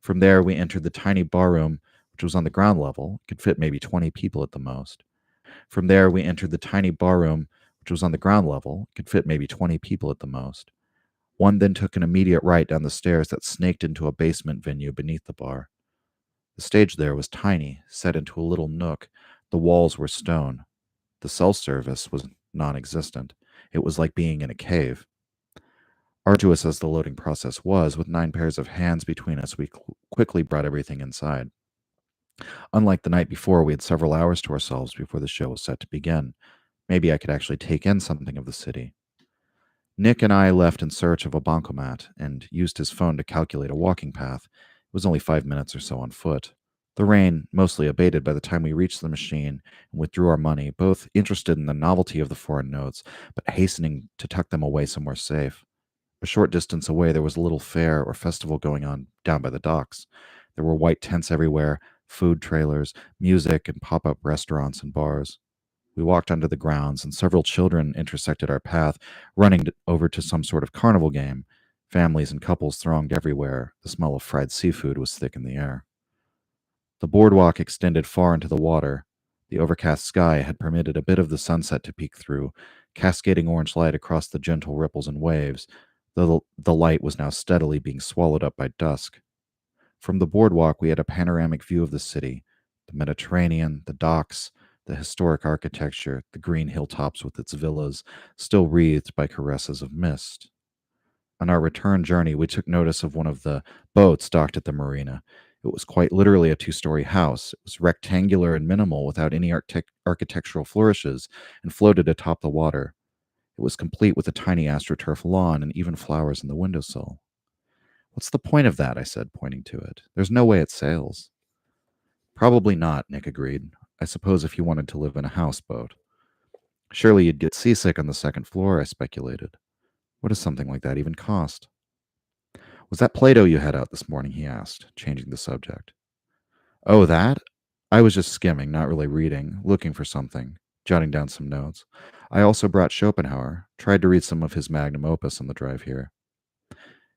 From there, we entered the tiny barroom, which was on the ground level, could fit maybe 20 people at the most. From there, we entered the tiny barroom, which was on the ground level, could fit maybe 20 people at the most. One then took an immediate right down the stairs that snaked into a basement venue beneath the bar. The stage there was tiny, set into a little nook. The walls were stone. The cell service was non existent. It was like being in a cave. Arduous as the loading process was, with 9 pairs of hands between us, we quickly brought everything inside. Unlike the night before, we had several hours to ourselves before the show was set to begin. Maybe I could actually take in something of the city. Nick and I left in search of a bancomat and used his phone to calculate a walking path. It was only 5 minutes or so on foot. The rain mostly abated by the time we reached the machine and withdrew our money, both interested in the novelty of the foreign notes, but hastening to tuck them away somewhere safe. A short distance away, there was a little fair or festival going on down by the docks. There were white tents everywhere, food trailers, music, and pop up restaurants and bars. We walked onto the grounds, and several children intersected our path, running over to some sort of carnival game. Families and couples thronged everywhere. The smell of fried seafood was thick in the air. The boardwalk extended far into the water. The overcast sky had permitted a bit of the sunset to peek through, cascading orange light across the gentle ripples and waves, though the light was now steadily being swallowed up by dusk. From the boardwalk, we had a panoramic view of the city, the Mediterranean, the docks, the historic architecture, the green hilltops with its villas, still wreathed by caresses of mist. On our return journey, we took notice of one of the boats docked at the marina. It was quite literally a 2-story house. It was rectangular and minimal without any architectural flourishes and floated atop the water. It was complete with a tiny astroturf lawn and even flowers in the windowsill. What's the point of that? I said, pointing to it. There's no way it sails. Probably not, Nick agreed. I suppose if you wanted to live in a houseboat. Surely you'd get seasick on the second floor, I speculated. What does something like that even cost? Was that Play-Doh you had out this morning? He asked, changing the subject. Oh, that? I was just skimming, not really reading, looking for something, jotting down some notes. I also brought Schopenhauer, tried to read some of his magnum opus on the drive here.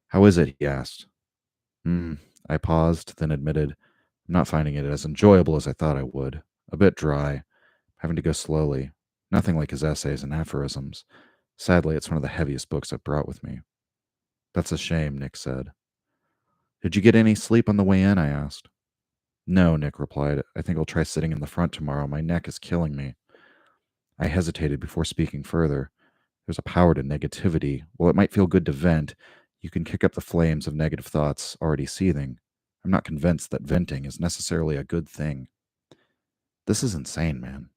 How is it? He asked. I paused, then admitted, I'm not finding it as enjoyable as I thought I would. A bit dry, having to go slowly. Nothing like his essays and aphorisms. Sadly, it's one of the heaviest books I've brought with me. That's a shame, Nick said. Did you get any sleep on the way in? I asked. No, Nick replied. I think I'll try sitting in the front tomorrow. My neck is killing me. I hesitated before speaking further. There's a power to negativity. While it might feel good to vent, you can kick up the flames of negative thoughts already seething. I'm not convinced that venting is necessarily a good thing. This is insane, man.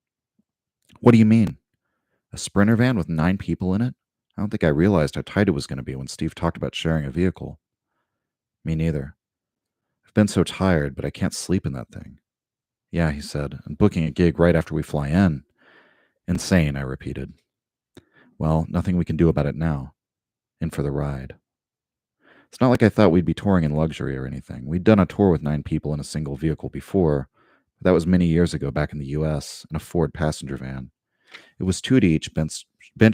What do you mean? A Sprinter van with 9 people in it? I don't think I realized how tight it was going to be when Steve talked about sharing a vehicle. Me neither. I've been so tired, but I can't sleep in that thing. Yeah, he said, and booking a gig right after we fly in. Insane, I repeated. Well, nothing we can do about it now. In for the ride. It's not like I thought we'd be touring in luxury or anything. We'd done a tour with 9 people in a single vehicle before, but that was many years ago back in the US in a Ford passenger van. It was 2 to each bench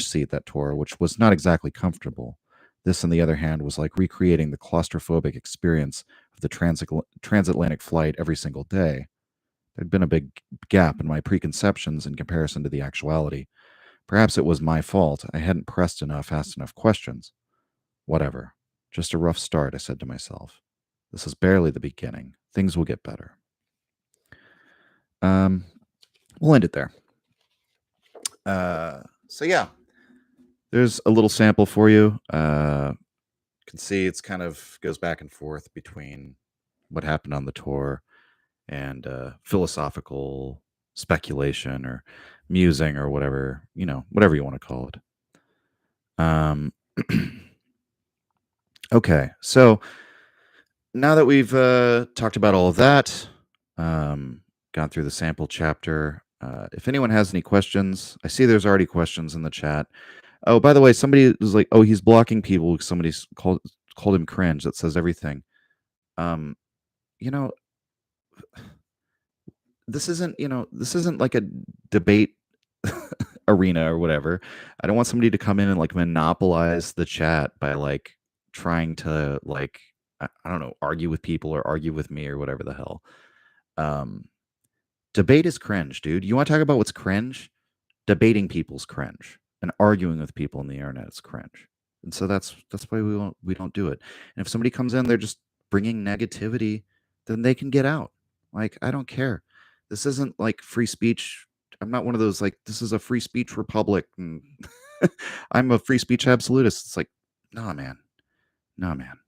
seat that tour, which was not exactly comfortable. This, on the other hand, was like recreating the claustrophobic experience of the transatlantic flight every single day. There'd been a big gap in my preconceptions in comparison to the actuality. Perhaps it was my fault. I hadn't pressed enough, asked enough questions. Whatever. Just a rough start, I said to myself. This is barely the beginning. Things will get better. We'll end it there. So yeah, there's a little sample for you. You can see it's kind of goes back and forth between what happened on the tour and philosophical speculation or musing or whatever, whatever you want to call it. Okay, so now that we've talked about all of that, gone through the sample chapter, if anyone has any questions, I see there's already questions in the chat. Oh, by the way, somebody was like, "Oh, he's blocking people because somebody's called him cringe." That says everything. You know, this isn't like a debate arena or whatever. I don't want somebody to come in and like monopolize the chat by like trying to like I don't know, argue with people or argue with me or whatever the hell. Debate is cringe, dude. You want to talk about what's cringe? Debating people's cringe and arguing with people on the internet is cringe. And so that's why we don't do it. And if somebody comes in, they're just bringing negativity, then they can get out. Like I don't care. This isn't like free speech. I'm not one of those like this is a free speech republic and I'm a free speech absolutist. It's like, nah, man. Nah, man.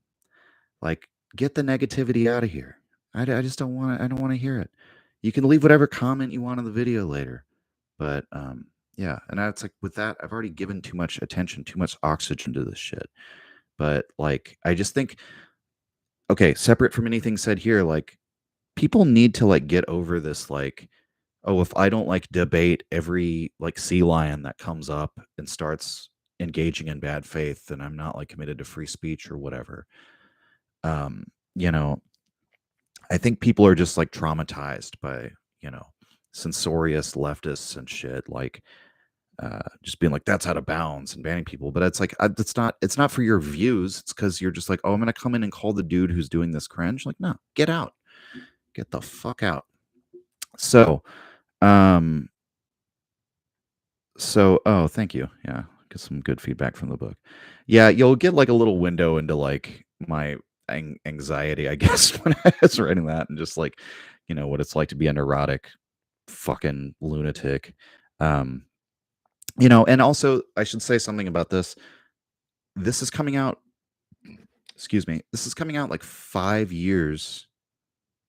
Like get the negativity out of here. I just don't want to. I don't want to hear it. You can leave whatever comment you want on the video later, but yeah. And that's like with that, I've already given too much attention, too much oxygen to this shit. But like, I just think, okay, separate from anything said here, like people need to like get over this, like, oh, if I don't like debate every like sea lion that comes up and starts engaging in bad faith, then I'm not like committed to free speech or whatever. Um, you know, I think people are just like traumatized by, censorious leftists and shit, like just being like that's out of bounds and banning people. But it's like it's not for your views. It's because you're just like, oh, I'm gonna come in and call the dude who's doing this cringe. Like, no, get out, get the fuck out. So, oh, thank you. Yeah, get some good feedback from the book. Yeah, you'll get like a little window into like my anxiety, I guess, when I was writing that, and just like, what it's like to be a neurotic fucking lunatic. And also I should say something about this. This is coming out, excuse me, this is coming out like 5 years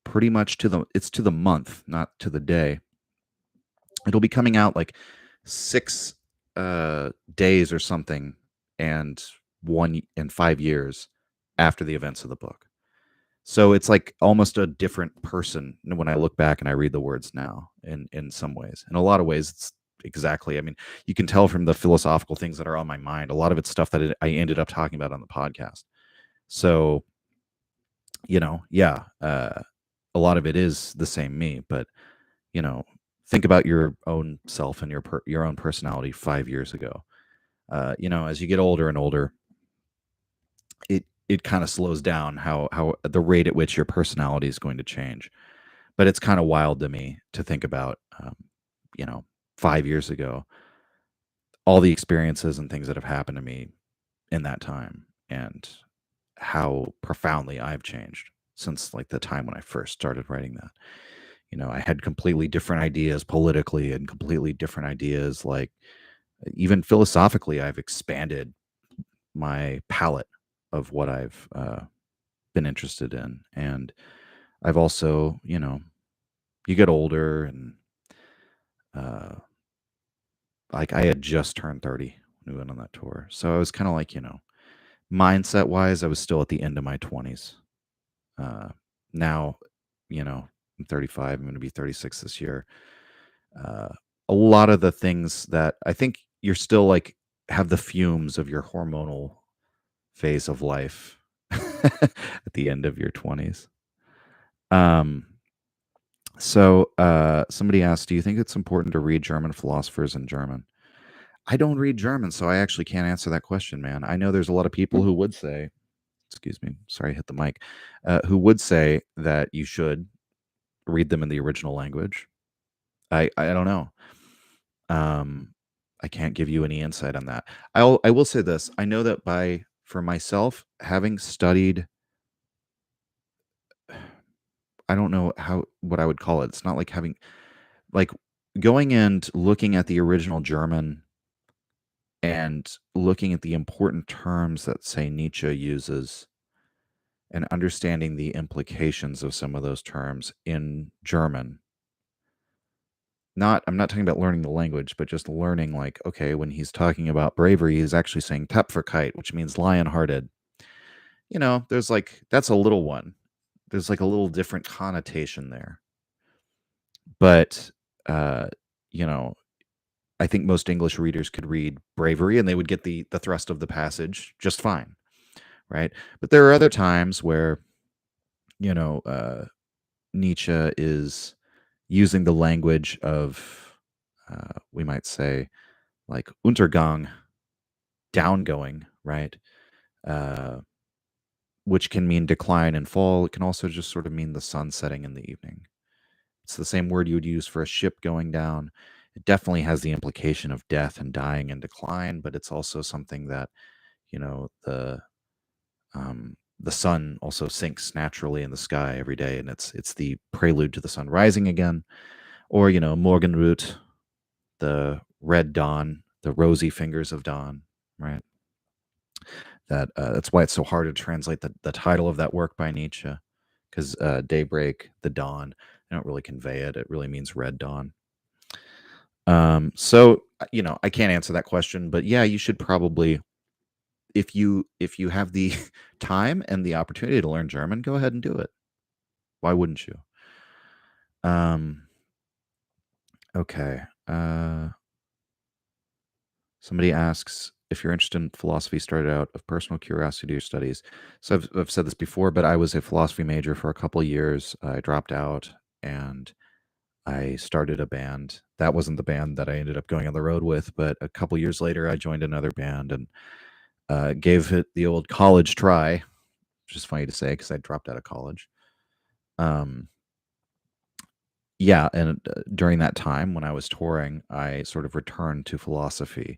pretty much it's to the month, not to the day. It'll be coming out like 6 days or something and 5 years after the events of the book. So it's like almost a different person when I look back and I read the words now in some ways. In a lot of ways, it's exactly, I mean, you can tell from the philosophical things that are on my mind. A lot of it's stuff that I ended up talking about on the podcast. So, yeah, a lot of it is the same me, but, think about your own self and your own personality 5 years ago. As you get older and older, it kind of slows down how the rate at which your personality is going to change. But it's kind of wild to me to think about, 5 years ago, all the experiences and things that have happened to me in that time and how profoundly I've changed since like the time when I first started writing that. I had completely different ideas politically and completely different ideas, like even philosophically, I've expanded my palette of what I've been interested in. And I've also, you get older and like I had just turned 30 when we went on that tour. So I was kind of like, mindset wise, I was still at the end of my 20s. Now, I'm 35. I'm going to be 36 this year. A lot of the things that I think you're still like have the fumes of your hormonal phase of life at the end of your 20s. Um, somebody asked, do you think it's important to read German philosophers in German? I don't read German, so I actually can't answer that question, man. I know there's a lot of people who would say, excuse me, sorry, I hit the mic, who would say that you should read them in the original language. I don't know. I can't give you any insight on that. I will say this. I know that for myself, having studied, I don't know what I would call it. It's not like having, like, going and looking at the original German and looking at the important terms that, say, Nietzsche uses and understanding the implications of some of those terms in German. I'm not talking about learning the language, but just learning, like, okay, when he's talking about bravery, he's actually saying Tapferkeit, which means lion-hearted. There's like, that's a little one. There's like a little different connotation there. But, uh, you know, I think most English readers could read bravery and they would get the thrust of the passage just fine, right? But there are other times where, you know, Nietzsche is using the language of, we might say, like Untergang, downgoing, right? Uh, which can mean decline and fall. It can also just sort of mean the sun setting in the evening. It's the same word you would use for a ship going down. It definitely has the implication of death and dying and decline, but it's also something that, you know, the sun also sinks naturally in the sky every day, and it's the prelude to the sun rising again. Or, Morgenrot, the red dawn, the rosy fingers of dawn, right? That's why it's so hard to translate the title of that work by Nietzsche, because daybreak, the dawn, they don't really convey it. It really means red dawn. I can't answer that question, but yeah, you should probably, if you have the time and the opportunity to learn German, go ahead and do it. Why wouldn't you? Okay. Somebody asks if you're interested in philosophy started out of personal curiosity or studies. So I've said this before, but I was a philosophy major for a couple of years. I dropped out and I started a band. That wasn't the band that I ended up going on the road with, but a couple years later, I joined another band and gave it the old college try, which is funny to say because I dropped out of college. Yeah, and during that time when I was touring, I sort of returned to philosophy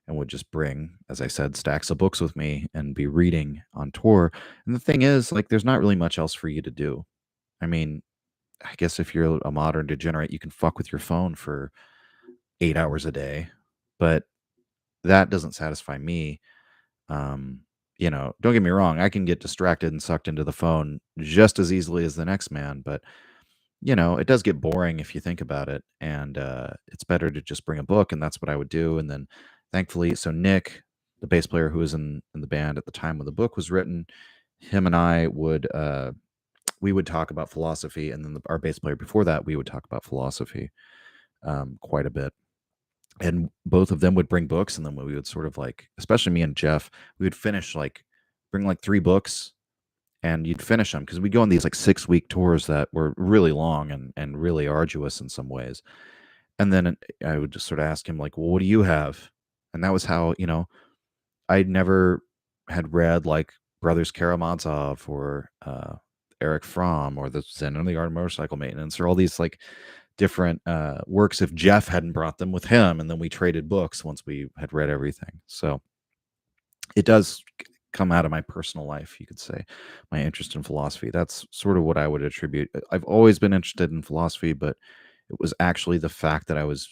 and would just bring, as I said, stacks of books with me and be reading on tour. And the thing is, like, there's not really much else for you to do. I mean, I guess if you're a modern degenerate, you can fuck with your phone for 8 hours a day, but that doesn't satisfy me. Don't get me wrong, I can get distracted and sucked into the phone just as easily as the next man, but it does get boring if you think about it, and it's better to just bring a book, and that's what I would do. And then, thankfully, so Nick, the bass player who was in the band at the time when the book was written, him and I would we would talk about philosophy, and then our bass player before that, we would talk about philosophy quite a bit. And both of them would bring books, and then we would sort of like, especially me and Jeff, we would bring like 3 books and you'd finish them because we'd go on these like 6-week tours that were really long and really arduous in some ways. And then I would just sort of ask him, like, well, what do you have? And that was how, I'd never had read like Brothers Karamazov or Eric Fromm or the Zen and the Art of Motorcycle Maintenance or all these like different works if Jeff hadn't brought them with him. And then we traded books once we had read everything. So it does come out of my personal life, you could say, my interest in philosophy. That's sort of what I would attribute. I've always been interested in philosophy, but it was actually the fact that I was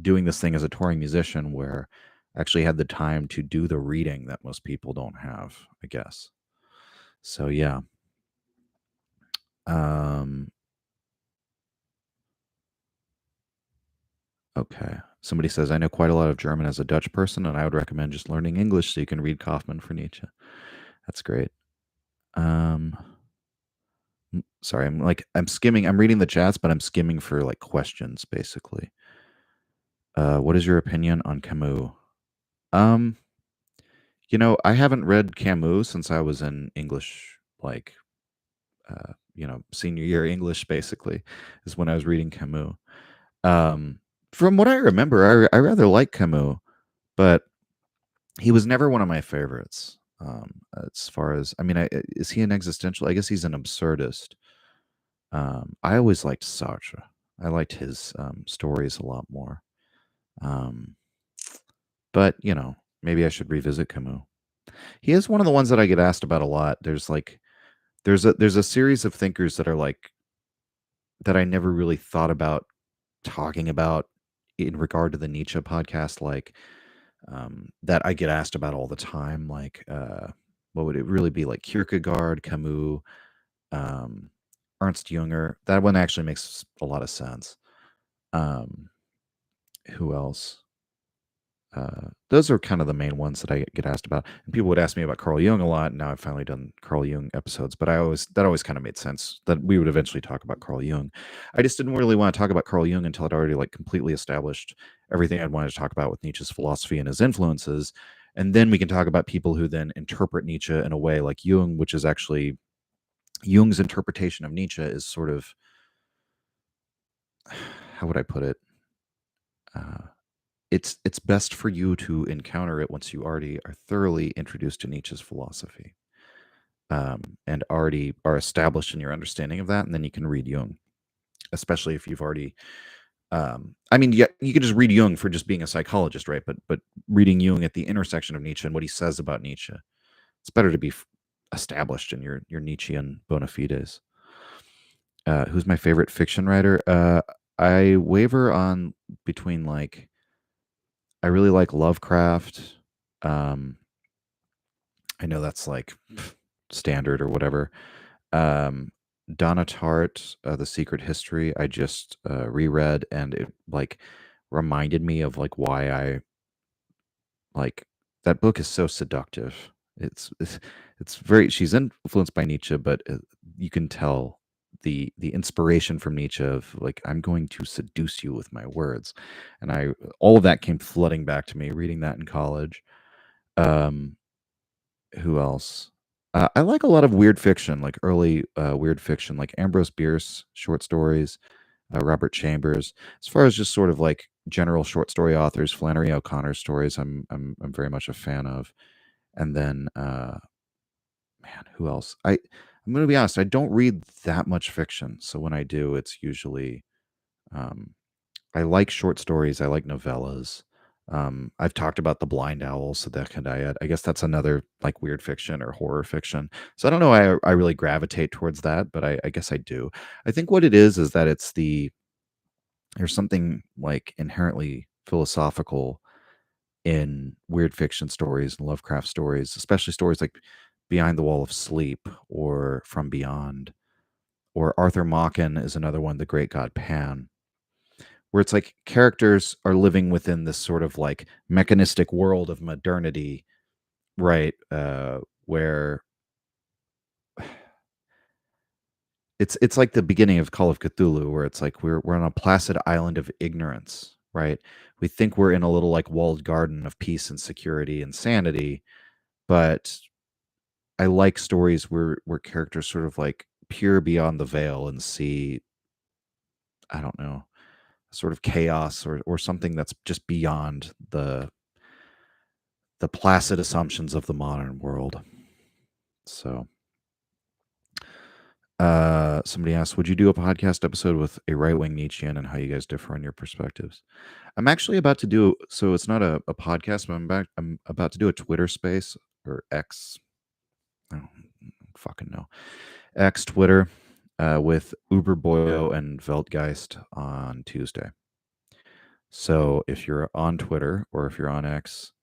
doing this thing as a touring musician where I actually had the time to do the reading that most people don't have, I guess. So yeah. Um okay. Somebody says, I know quite a lot of German as a Dutch person, and I would recommend just learning English so you can read Kaufman for Nietzsche. That's great. Um Sorry, I'm reading the chats, but I'm skimming for like questions basically. What is your opinion on Camus? Um, I haven't read Camus since I was in English, like, senior year English, basically, is when I was reading Camus. Um, from what I remember, I rather like Camus, but he was never one of my favorites. As far as, I mean, is he an existential? I guess he's an absurdist. I always liked Sartre. I liked his stories a lot more. Um, but maybe I should revisit Camus. He is one of the ones that I get asked about a lot. There's a series of thinkers that are like that I never really thought about talking about in regard to the Nietzsche podcast, like that I get asked about all the time. Like, what would it really be? Like Kierkegaard, Camus, um, Ernst Jünger. That one actually makes a lot of sense. Um, who else? Those are kind of the main ones that I get asked about. And people would ask me about Carl Jung a lot. And now I've finally done Carl Jung episodes, but that always kind of made sense that we would eventually talk about Carl Jung. I just didn't really want to talk about Carl Jung until I'd already like completely established everything I'd wanted to talk about with Nietzsche's philosophy and his influences. And then we can talk about people who then interpret Nietzsche in a way like Jung, which is actually Jung's interpretation of Nietzsche is sort of, how would I put it? Uh, it's best for you to encounter it once you already are thoroughly introduced to Nietzsche's philosophy, and already are established in your understanding of that, and then you can read Jung, especially if you've already. I mean, yeah, you could just read Jung for just being a psychologist, right? But reading Jung at the intersection of Nietzsche and what he says about Nietzsche, it's better to be established in your Nietzschean bona fides. Who's my favorite fiction writer? I waver on between like I really like Lovecraft. Um, I know that's like standard or whatever. Um, Donna Tartt, The Secret History. I just reread, and it like reminded me of like why I like that book is so seductive. It's very. She's influenced by Nietzsche, but you can tell the inspiration from Nietzsche of like I'm going to seduce you with my words, and I all of that came flooding back to me reading that in college. Um, who else? I like a lot of weird fiction, like early weird fiction, like Ambrose Bierce short stories, Robert Chambers. As far as just sort of like general short story authors, Flannery O'Connor stories, I'm very much a fan of. And then, man, who else? I'm going to be honest, I don't read that much fiction, so when I do, it's usually um, I like short stories. I like novellas. I've talked about The Blind Owl, Sadek Hidayat. I guess that's another like weird fiction or horror fiction. So I don't know why I really gravitate towards that, but I guess I do. I think what it is that there's something like inherently philosophical in weird fiction stories and Lovecraft stories, especially stories like Behind the Wall of Sleep or From Beyond, or Arthur Machen is another one, The Great God Pan, where it's like characters are living within this sort of like mechanistic world of modernity, right? Where it's like the beginning of Call of Cthulhu, where it's like we're on a placid island of ignorance, right? We think we're in a little like walled garden of peace and security and sanity, but I like stories where characters sort of like peer beyond the veil and see, I don't know, sort of chaos or something that's just beyond the placid assumptions of the modern world. So, somebody asked, would you do a podcast episode with a right wing Nietzschean and how you guys differ on your perspectives? I'm actually about to do, so it's not a podcast, but I'm about to do a Twitter space or X. I don't fucking know. X Twitter with Uber Boyo and Weltgeist on Tuesday. So if you're on Twitter or if you're on X,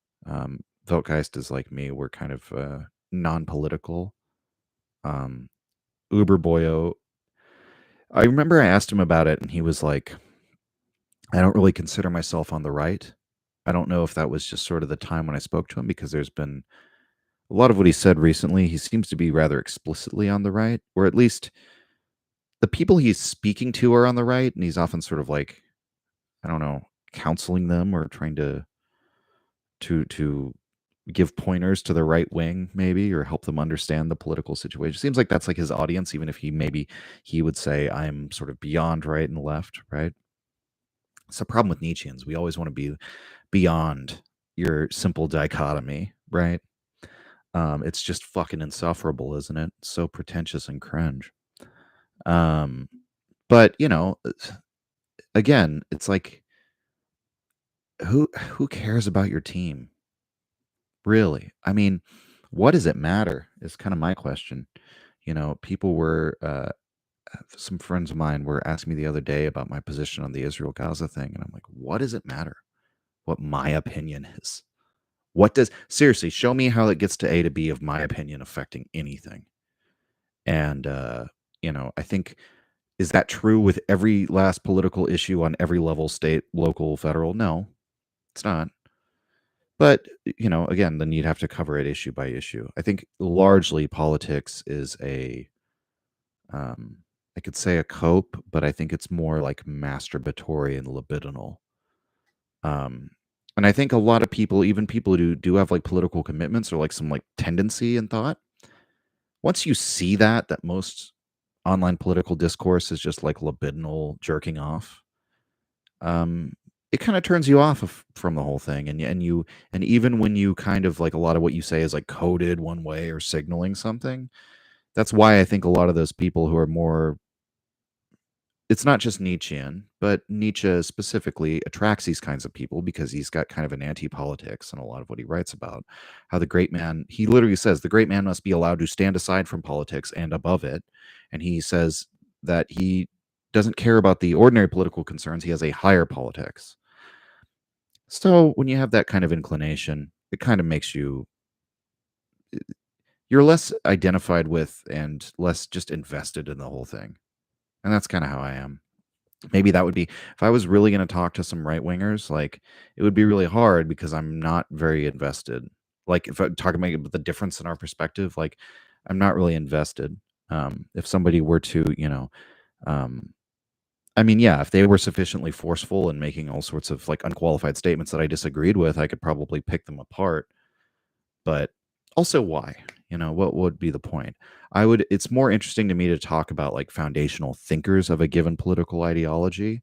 Weltgeist is like me. We're kind of non-political. Uber Boyo, I remember I asked him about it, and he was like, I don't really consider myself on the right. I don't know if that was just sort of the time when I spoke to him, because there's been a lot of what he said recently. He seems to be rather explicitly on the right, or at least the people he's speaking to are on the right, and he's often sort of like, I don't know, counseling them or trying to to give pointers to the right wing, maybe, or help them understand the political situation. Seems like that's like his audience, even if he would say I'm sort of beyond right and left, right? It's the problem with Nietzscheans. We always want to be beyond your simple dichotomy, right? It's just fucking insufferable, isn't it? So pretentious and cringe. But again, it's like who cares about your team? Really? I mean, what does it matter? Is kind of my question. People were some friends of mine were asking me the other day about my position on the Israel Gaza thing, and I'm like, what does it matter what my opinion is? What does seriously show me how it gets to A to B of my opinion affecting anything? And I think is that true with every last political issue on every level, state, local, federal? No, it's not. But, again, then you'd have to cover it issue by issue. I think largely politics is I could say a cope, but I think it's more like masturbatory and libidinal. Um, and I think a lot of people, even people who do have like political commitments or like some like tendency in thought, once you see that most online political discourse is just like libidinal jerking off, um, it kind of turns you off from the whole thing. And even when you kind of like a lot of what you say is like coded one way or signaling something, that's why I think a lot of those people who are more, it's not just Nietzschean, but Nietzsche specifically attracts these kinds of people because he's got kind of an anti-politics in a lot of what he writes about. How the great man, he literally says, the great man must be allowed to stand aside from politics and above it. And he says that he doesn't care about the ordinary political concerns. He has a higher politics. So when you have that kind of inclination, it kind of makes you're less identified with and less just invested in the whole thing. And that's kind of how I am. Maybe that would be if I was really going to talk to some right wingers, like it would be really hard because I'm not very invested. Like if I talk about the difference in our perspective, like I'm not really invested. If somebody were to, um, I mean, yeah, if they were sufficiently forceful and making all sorts of like unqualified statements that I disagreed with, I could probably pick them apart. But also, why? What would be the point? It's more interesting to me to talk about like foundational thinkers of a given political ideology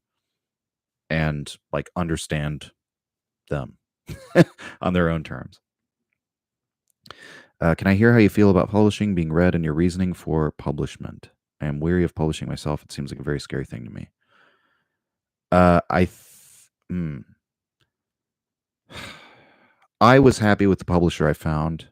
and like understand them on their own terms. Can I hear how you feel about publishing being read and your reasoning for publishment? I am weary of publishing myself. It seems like a very scary thing to me. I was happy with the publisher I found.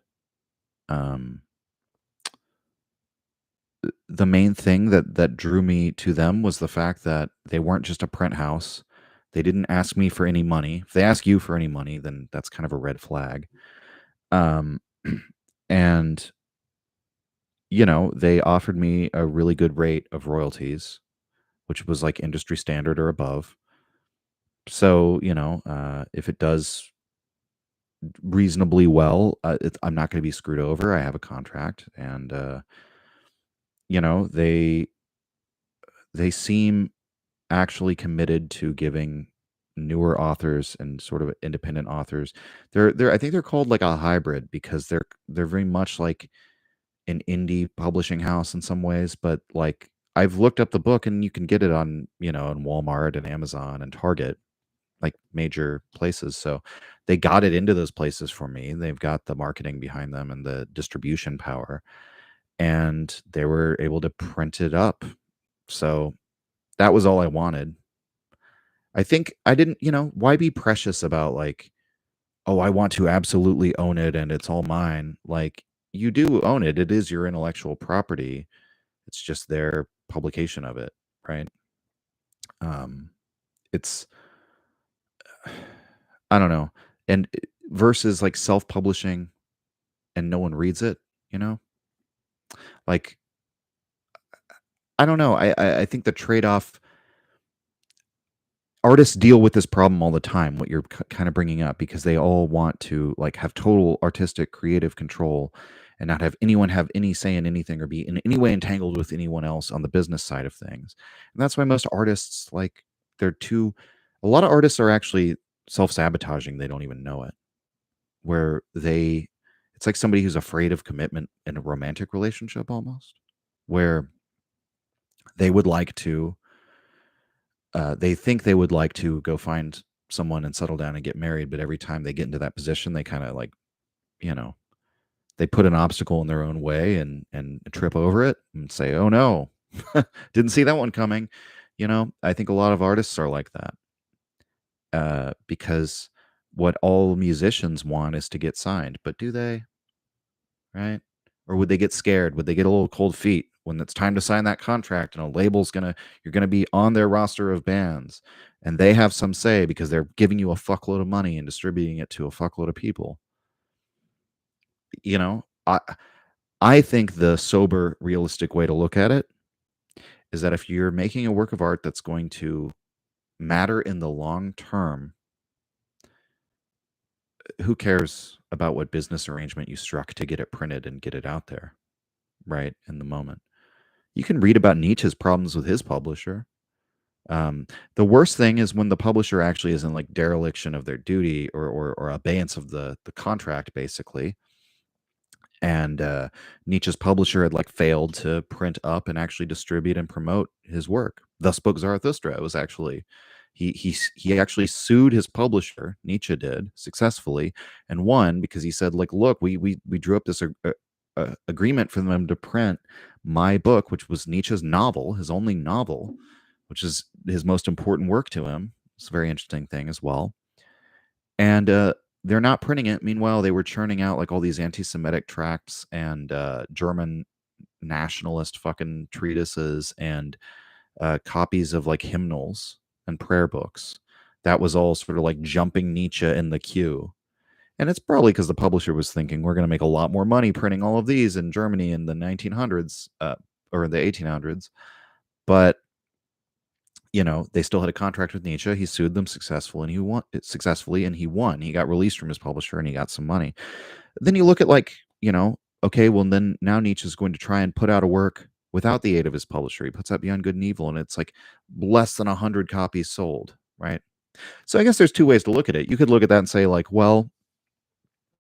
The main thing that drew me to them was the fact that they weren't just a print house. They didn't ask me for any money. If they ask you for any money, then that's kind of a red flag. Um, and they offered me a really good rate of royalties, which was like industry standard or above. So, if it does reasonably well, I'm not going to be screwed over. I have a contract, and they seem actually committed to giving newer authors and sort of independent authors. I think they're called like a hybrid because they're very much like an indie publishing house in some ways, but like I've looked up the book and you can get it on, in Walmart and Amazon and Target, like major places. So they got it into those places for me. They've got the marketing behind them and the distribution power, and they were able to print it up. So that was all I wanted. I think I didn't, why be precious about like, oh, I want to absolutely own it and it's all mine. Like you do own it. It is your intellectual property. It's just their publication of it, right? It's I don't know. And versus like self-publishing and no one reads it, you know? Like I don't know. I think the trade-off artists deal with this problem all the time, what you're kind of bringing up, because they all want to like have total artistic creative control and not have anyone have any say in anything or be in any way entangled with anyone else on the business side of things. And that's why most artists like a lot of artists are actually self-sabotaging. They don't even know it. where it's like somebody who's afraid of commitment in a romantic relationship almost, where they would like to, they think they would like to go find someone and settle down and get married, but every time they get into that position, they kind of like, you know, they put an obstacle in their own way and trip over it and say, "Oh no, didn't see that one coming." I think a lot of artists are like that, because what all musicians want is to get signed, but do they? Right? Or would they get scared? Would they get a little cold feet when it's time to sign that contract and a label's you're gonna be on their roster of bands and they have some say because they're giving you a fuckload of money and distributing it to a fuckload of people. You know, I think the sober, realistic way to look at it is that if you're making a work of art that's going to matter in the long term, who cares about what business arrangement you struck to get it printed and get it out there, right? In the moment. You can read about Nietzsche's problems with his publisher. The worst thing is when the publisher actually is in like dereliction of their duty or abeyance of the contract, basically. And Nietzsche's publisher had like failed to print up and actually distribute and promote his work. Thus spoke Zarathustra. It was actually he actually sued his publisher. Nietzsche did successfully and won because he said like, look, we drew up this agreement for them to print my book, which was Nietzsche's novel, his only novel, which is his most important work to him. It's a very interesting thing as well. And they're not printing it. Meanwhile, they were churning out like all these anti-Semitic tracts and German nationalist fucking treatises and copies of like hymnals and prayer books. That was all sort of like jumping Nietzsche in the queue. And it's probably because the publisher was thinking we're going to make a lot more money printing all of these in Germany in the 1900s or the 1800s. But they still had a contract with Nietzsche. He sued them successfully, and he won. He got released from his publisher, and he got some money. Then you look at okay, well then now Nietzsche is going to try and put out a work without the aid of his publisher. He puts out Beyond Good and Evil, and it's like less than 100 copies sold, right? So I guess there's two ways to look at it. You could look at that and say like, well,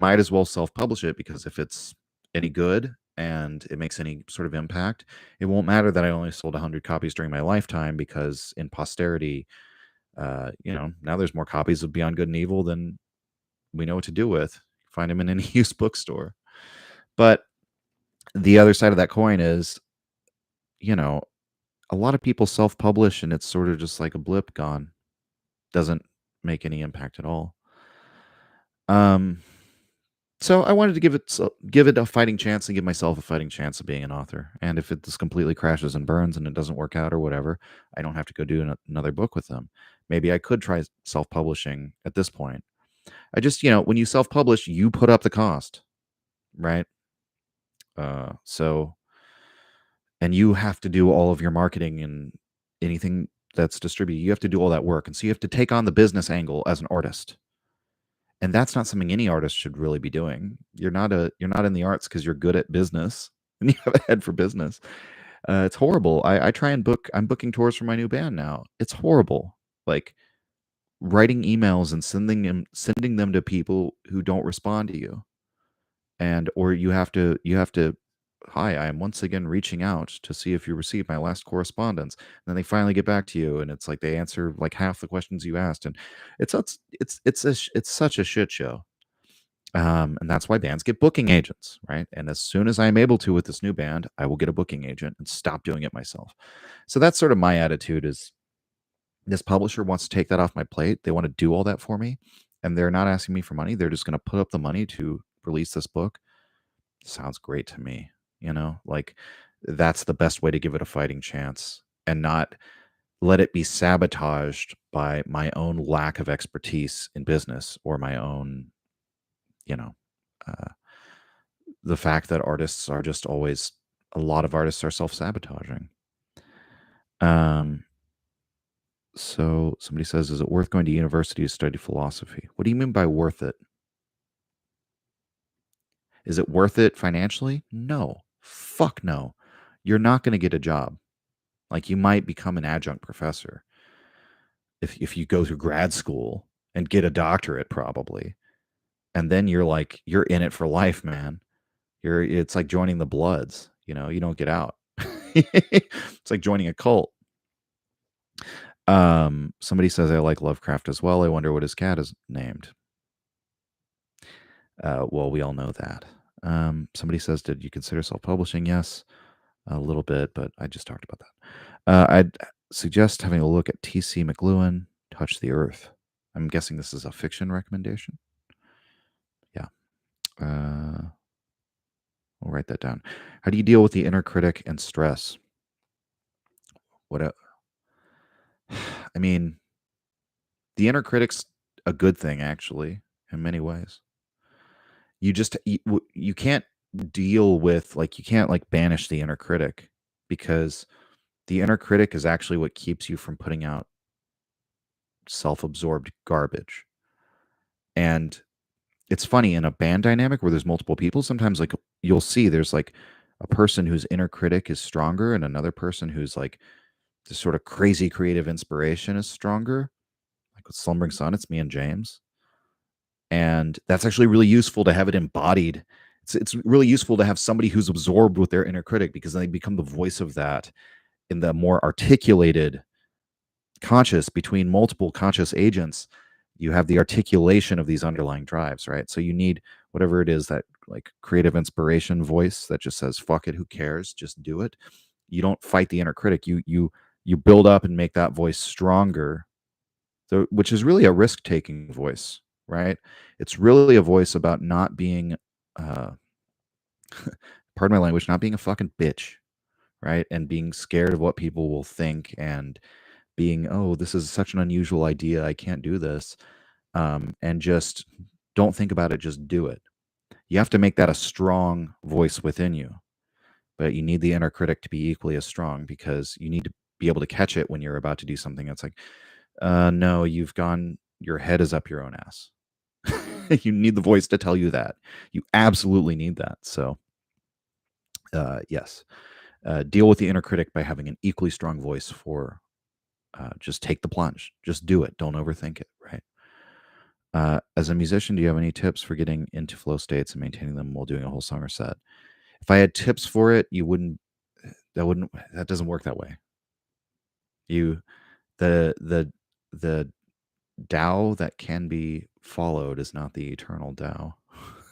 might as well self-publish it because if it's any good and it makes any sort of impact, it won't matter that I only sold 100 copies during my lifetime because in posterity, now there's more copies of Beyond Good and Evil than we know what to do with. Find them in any used bookstore. But the other side of that coin is, a lot of people self-publish and it's sort of just like a blip gone. Doesn't make any impact at all. So I wanted to give it a fighting chance and give myself a fighting chance of being an author. And if it just completely crashes and burns and it doesn't work out or whatever, I don't have to go do another book with them. Maybe I could try self-publishing at this point. I just, when you self-publish, you put up the cost, right? And you have to do all of your marketing and anything that's distributed. You have to do all that work. And so you have to take on the business angle as an artist. And that's not something any artist should really be doing. You're not in the arts because you're good at business and you have a head for business. It's horrible. I try and I'm booking tours for my new band now. It's horrible. Like writing emails and sending them to people who don't respond to you. Or you have to hi, I am once again reaching out to see if you received my last correspondence. And then they finally get back to you and it's like they answer like half the questions you asked and it's such a shit show. And that's why bands get booking agents, right? And as soon as I'm able to with this new band, I will get a booking agent and stop doing it myself. So that's sort of my attitude is this publisher wants to take that off my plate. They want to do all that for me and they're not asking me for money. They're just going to put up the money to release this book. Sounds great to me. Like that's the best way to give it a fighting chance and not let it be sabotaged by my own lack of expertise in business or my own, the fact that artists are just always, a lot of artists are self-sabotaging. So somebody says, is it worth going to university to study philosophy? What do you mean by worth it? Is it worth it financially? No. Fuck no. You're not going to get a job. Like you might become an adjunct professor if you go through grad school and get a doctorate probably. and then you're in it for life, man. It's like joining the Bloods, you don't get out. It's like joining a cult. Somebody says I like Lovecraft as well. I wonder what his cat is named. Well, we all know that. Somebody says, did you consider self-publishing? Yes, a little bit, but I just talked about that. I'd suggest having a look at T.C. McLuhan, Touch the Earth. I'm guessing this is a fiction recommendation. Yeah. We'll write that down. How do you deal with the inner critic and stress? What? I mean, the inner critic's a good thing, actually, in many ways. You can't deal with you can't banish the inner critic, because the inner critic is actually what keeps you from putting out self-absorbed garbage. And it's funny, in a band dynamic where there's multiple people, sometimes you'll see there's a person whose inner critic is stronger and another person who's this sort of crazy creative inspiration is stronger. Like with Slumbering Sun, it's me and James. And that's actually really useful to have it embodied. It's really useful to have somebody who's absorbed with their inner critic, because then they become the voice of that in the more articulated conscious between multiple conscious agents. You have the articulation of these underlying drives, right? So you need whatever it is, that creative inspiration voice that just says, fuck it, who cares? Just do it. You don't fight the inner critic. You build up and make that voice stronger. So, which is really a risk-taking voice, right? It's really a voice about not being, pardon my language, not being a fucking bitch, right? And being scared of what people will think, and being, oh, this is such an unusual idea, I can't do this. And just don't think about it, just do it. You have to make that a strong voice within you, but you need the inner critic to be equally as strong, because you need to be able to catch it when you're about to do something that's no, your head is up your own ass. You need the voice to tell you that. You absolutely need that. So, yes, deal with the inner critic by having an equally strong voice for, just take the plunge. Just do it. Don't overthink it, right? As a musician, do you have any tips for getting into flow states and maintaining them while doing a whole song or set? If I had tips for it, that doesn't work that way. The Tao that can be followed is not the eternal Tao.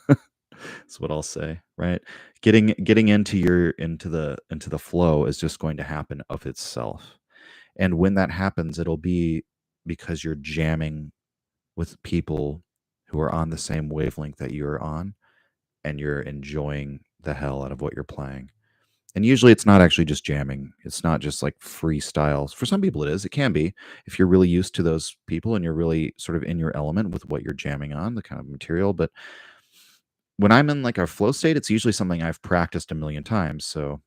That's what I'll say, right? Getting into the flow is just going to happen of itself. And when that happens, it'll be because you're jamming with people who are on the same wavelength that you're on, and you're enjoying the hell out of what you're playing. And usually it's not actually just jamming. It's not just like freestyles. For some people it is. It can be, if you're really used to those people and you're really sort of in your element with what you're jamming on, the kind of material. But when I'm in a flow state, it's usually something I've practiced a million times. So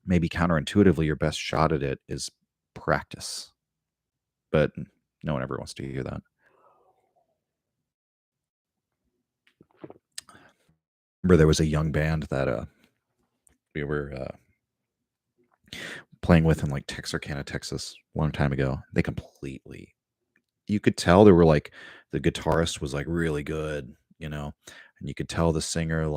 maybe counterintuitively, your best shot at it is practice. But no one ever wants to hear that. Remember, there was a young band that we were playing with in Texarkana, Texas, a long time ago. They completely, you could tell they were the guitarist was really good, and you could tell the singer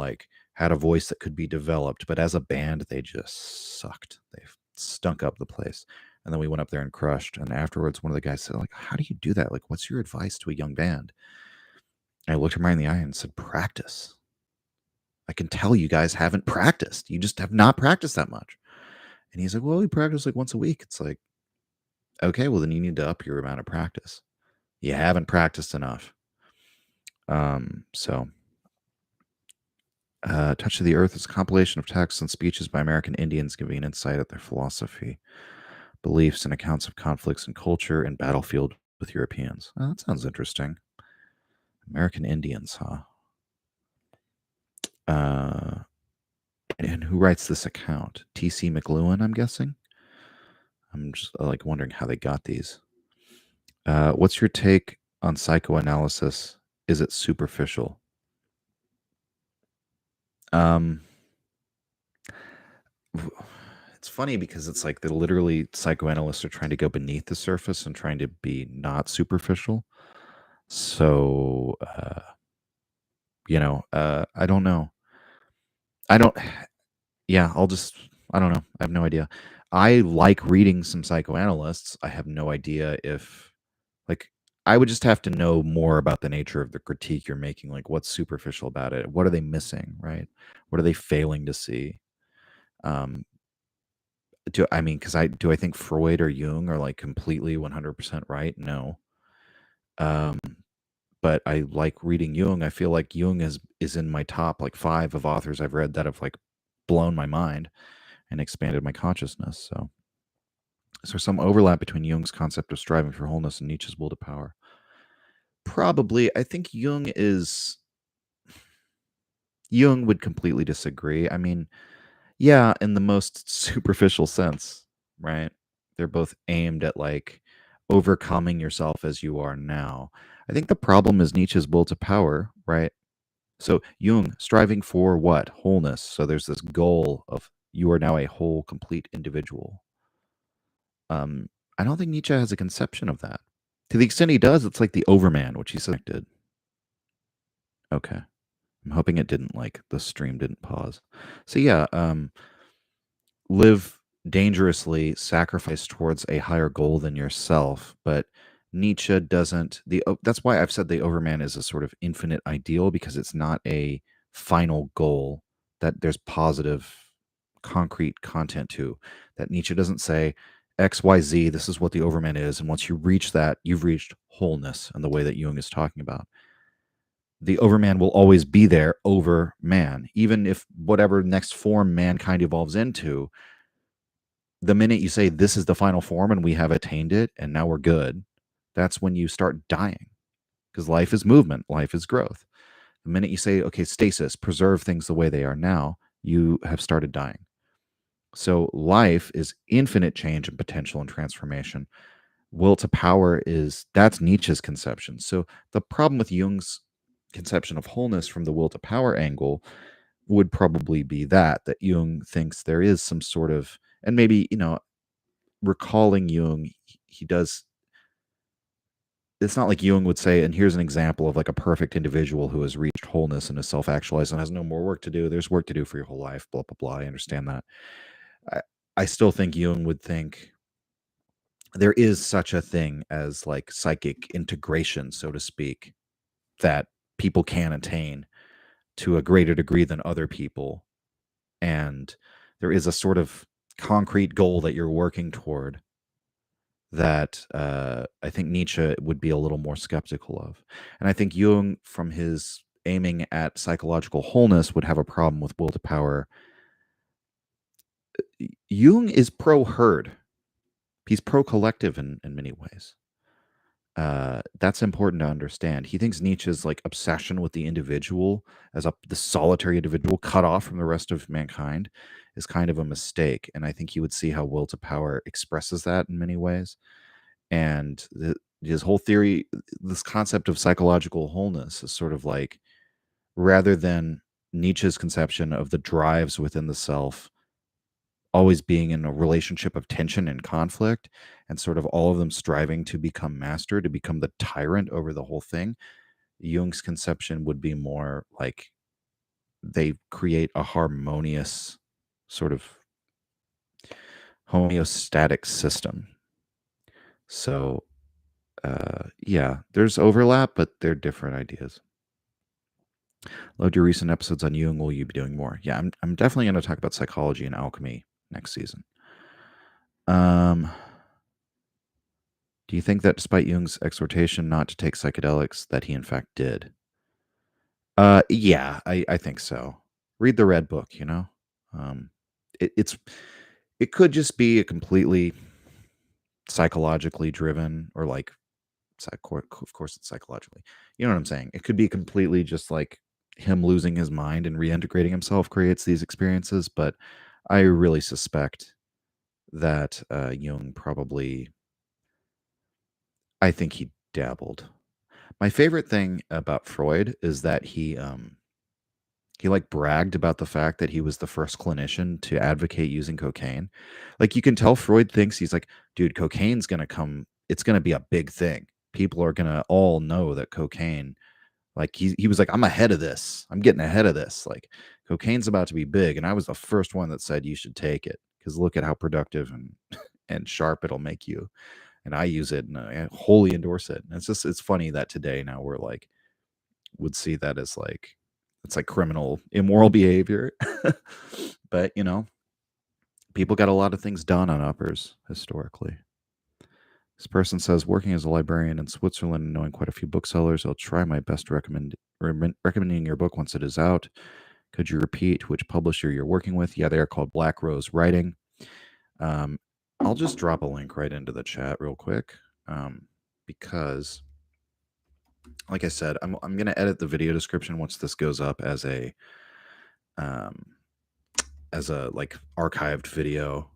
had a voice that could be developed, but as a band they just sucked. They stunk up the place. And then we went up there and crushed. And afterwards, one of the guys said, how do you do that? What's your advice to a young band? And I looked him right in the eye and said, practice. I can tell you guys haven't practiced. You just have not practiced that much. And he's like, well, we practice once a week. It's okay, well, then you need to up your amount of practice. You haven't practiced enough. So Touch of the Earth is a compilation of texts and speeches by American Indians giving an insight at their philosophy, beliefs, and accounts of conflicts in culture and battlefield with Europeans. Oh, that sounds interesting. American Indians, huh? And who writes this account? T.C. McLuhan, I'm guessing? I'm just wondering how they got these. What's your take on psychoanalysis? Is it superficial? It's funny because it's that literally psychoanalysts are trying to go beneath the surface and trying to be not superficial. So I don't know. I don't Yeah, I don't know. I have no idea. I like reading some psychoanalysts. I have no idea if like I would just have to know more about the nature of the critique you're making, like what's superficial about it? What are they missing, right? What are they failing to see? Um, do I mean, because I think Freud or Jung are like completely 100% right? No. Um, but I like reading Jung. I feel like Jung is in my top like 5 of authors I've read that have like blown my mind and expanded my consciousness. So is there some overlap between Jung's concept of striving for wholeness and Nietzsche's will to power? Probably. I think Jung would completely disagree. I mean, yeah, in the most superficial sense, right? They're both aimed at like overcoming yourself as you are now. I think the problem is Nietzsche's will to power, right? So Jung striving for what? Wholeness. So there's this goal of you are now a whole, complete individual. Um, I don't think Nietzsche has a conception of that. To the extent he does, it's like the Overman, which he selected. Okay. I'm hoping it didn't like the stream didn't pause. So yeah, live dangerously, sacrifice towards a higher goal than yourself. But Nietzsche doesn't. That's why I've said the Overman is a sort of infinite ideal because it's not a final goal that there's positive, concrete content to. That Nietzsche doesn't say X, Y, Z. This is what the Overman is, and once you reach that, you've reached wholeness in the way that Jung is talking about. The Overman will always be there over man, even if whatever next form mankind evolves into, the minute you say this is the final form and we have attained it and now we're good, that's when you start dying because life is movement, life is growth. The minute you say, okay, stasis, preserve things the way they are now, you have started dying. So life is infinite change and potential and transformation. Will to power that's Nietzsche's conception. So the problem with Jung's conception of wholeness from the will to power angle would probably be that Jung thinks there is some sort of, and maybe, recalling Jung, he does. It's not like Jung would say, and here's an example of like a perfect individual who has reached wholeness and is self actualized and has no more work to do. There's work to do for your whole life, blah, blah, blah. I understand that. I, I still think Jung would think there is such a thing as like psychic integration, so to speak, that people can attain to a greater degree than other people. And there is a sort of concrete goal that you're working toward that I think Nietzsche would be a little more skeptical of. And I think Jung, from his aiming at psychological wholeness, would have a problem with will to power. Jung is pro herd, he's pro collective in many ways. That's important to understand. He thinks Nietzsche's like obsession with the individual as the solitary individual cut off from the rest of mankind is kind of a mistake. And I think he would see how will to power expresses that in many ways. And his whole theory, this concept of psychological wholeness, is sort of like rather than Nietzsche's conception of the drives within the self always being in a relationship of tension and conflict and sort of all of them striving to become master, to become the tyrant over the whole thing. Jung's conception would be more like they create a harmonious sort of homeostatic system. So yeah, there's overlap, but they're different ideas. Loved your recent episodes on Jung. Will you be doing more? Yeah, I'm definitely going to talk about psychology and alchemy next season. Do you think that despite Jung's exhortation not to take psychedelics, that he in fact did? Yeah, I think so. Read the red book. Um, it could just be a completely psychologically driven or like of course it's psychologically. You know what I'm saying? It could be completely just like him losing his mind and reintegrating himself creates these experiences, but I really suspect that Jung probably, I think he dabbled. My favorite thing about Freud is that he like bragged about the fact that he was the first clinician to advocate using cocaine. Like you can tell Freud thinks he's like, dude, cocaine's gonna come, it's gonna be a big thing. People are gonna all know that cocaine Like he was like, I'm ahead of this. I'm getting ahead of this. Like cocaine's about to be big, and I was the first one that said you should take it because look at how productive and and sharp it'll make you. And I use it and I wholly endorse it. And it's funny that today now we're like would see that as like it's like criminal, immoral behavior. But people got a lot of things done on uppers historically. This person says, working as a librarian in Switzerland and knowing quite a few booksellers, I'll try my best to recommending your book once it is out. Could you repeat which publisher you're working with? Yeah, they are called Black Rose Writing. I'll just drop a link right into the chat real quick because, like I said, I'm going to edit the video description once this goes up as a like archived video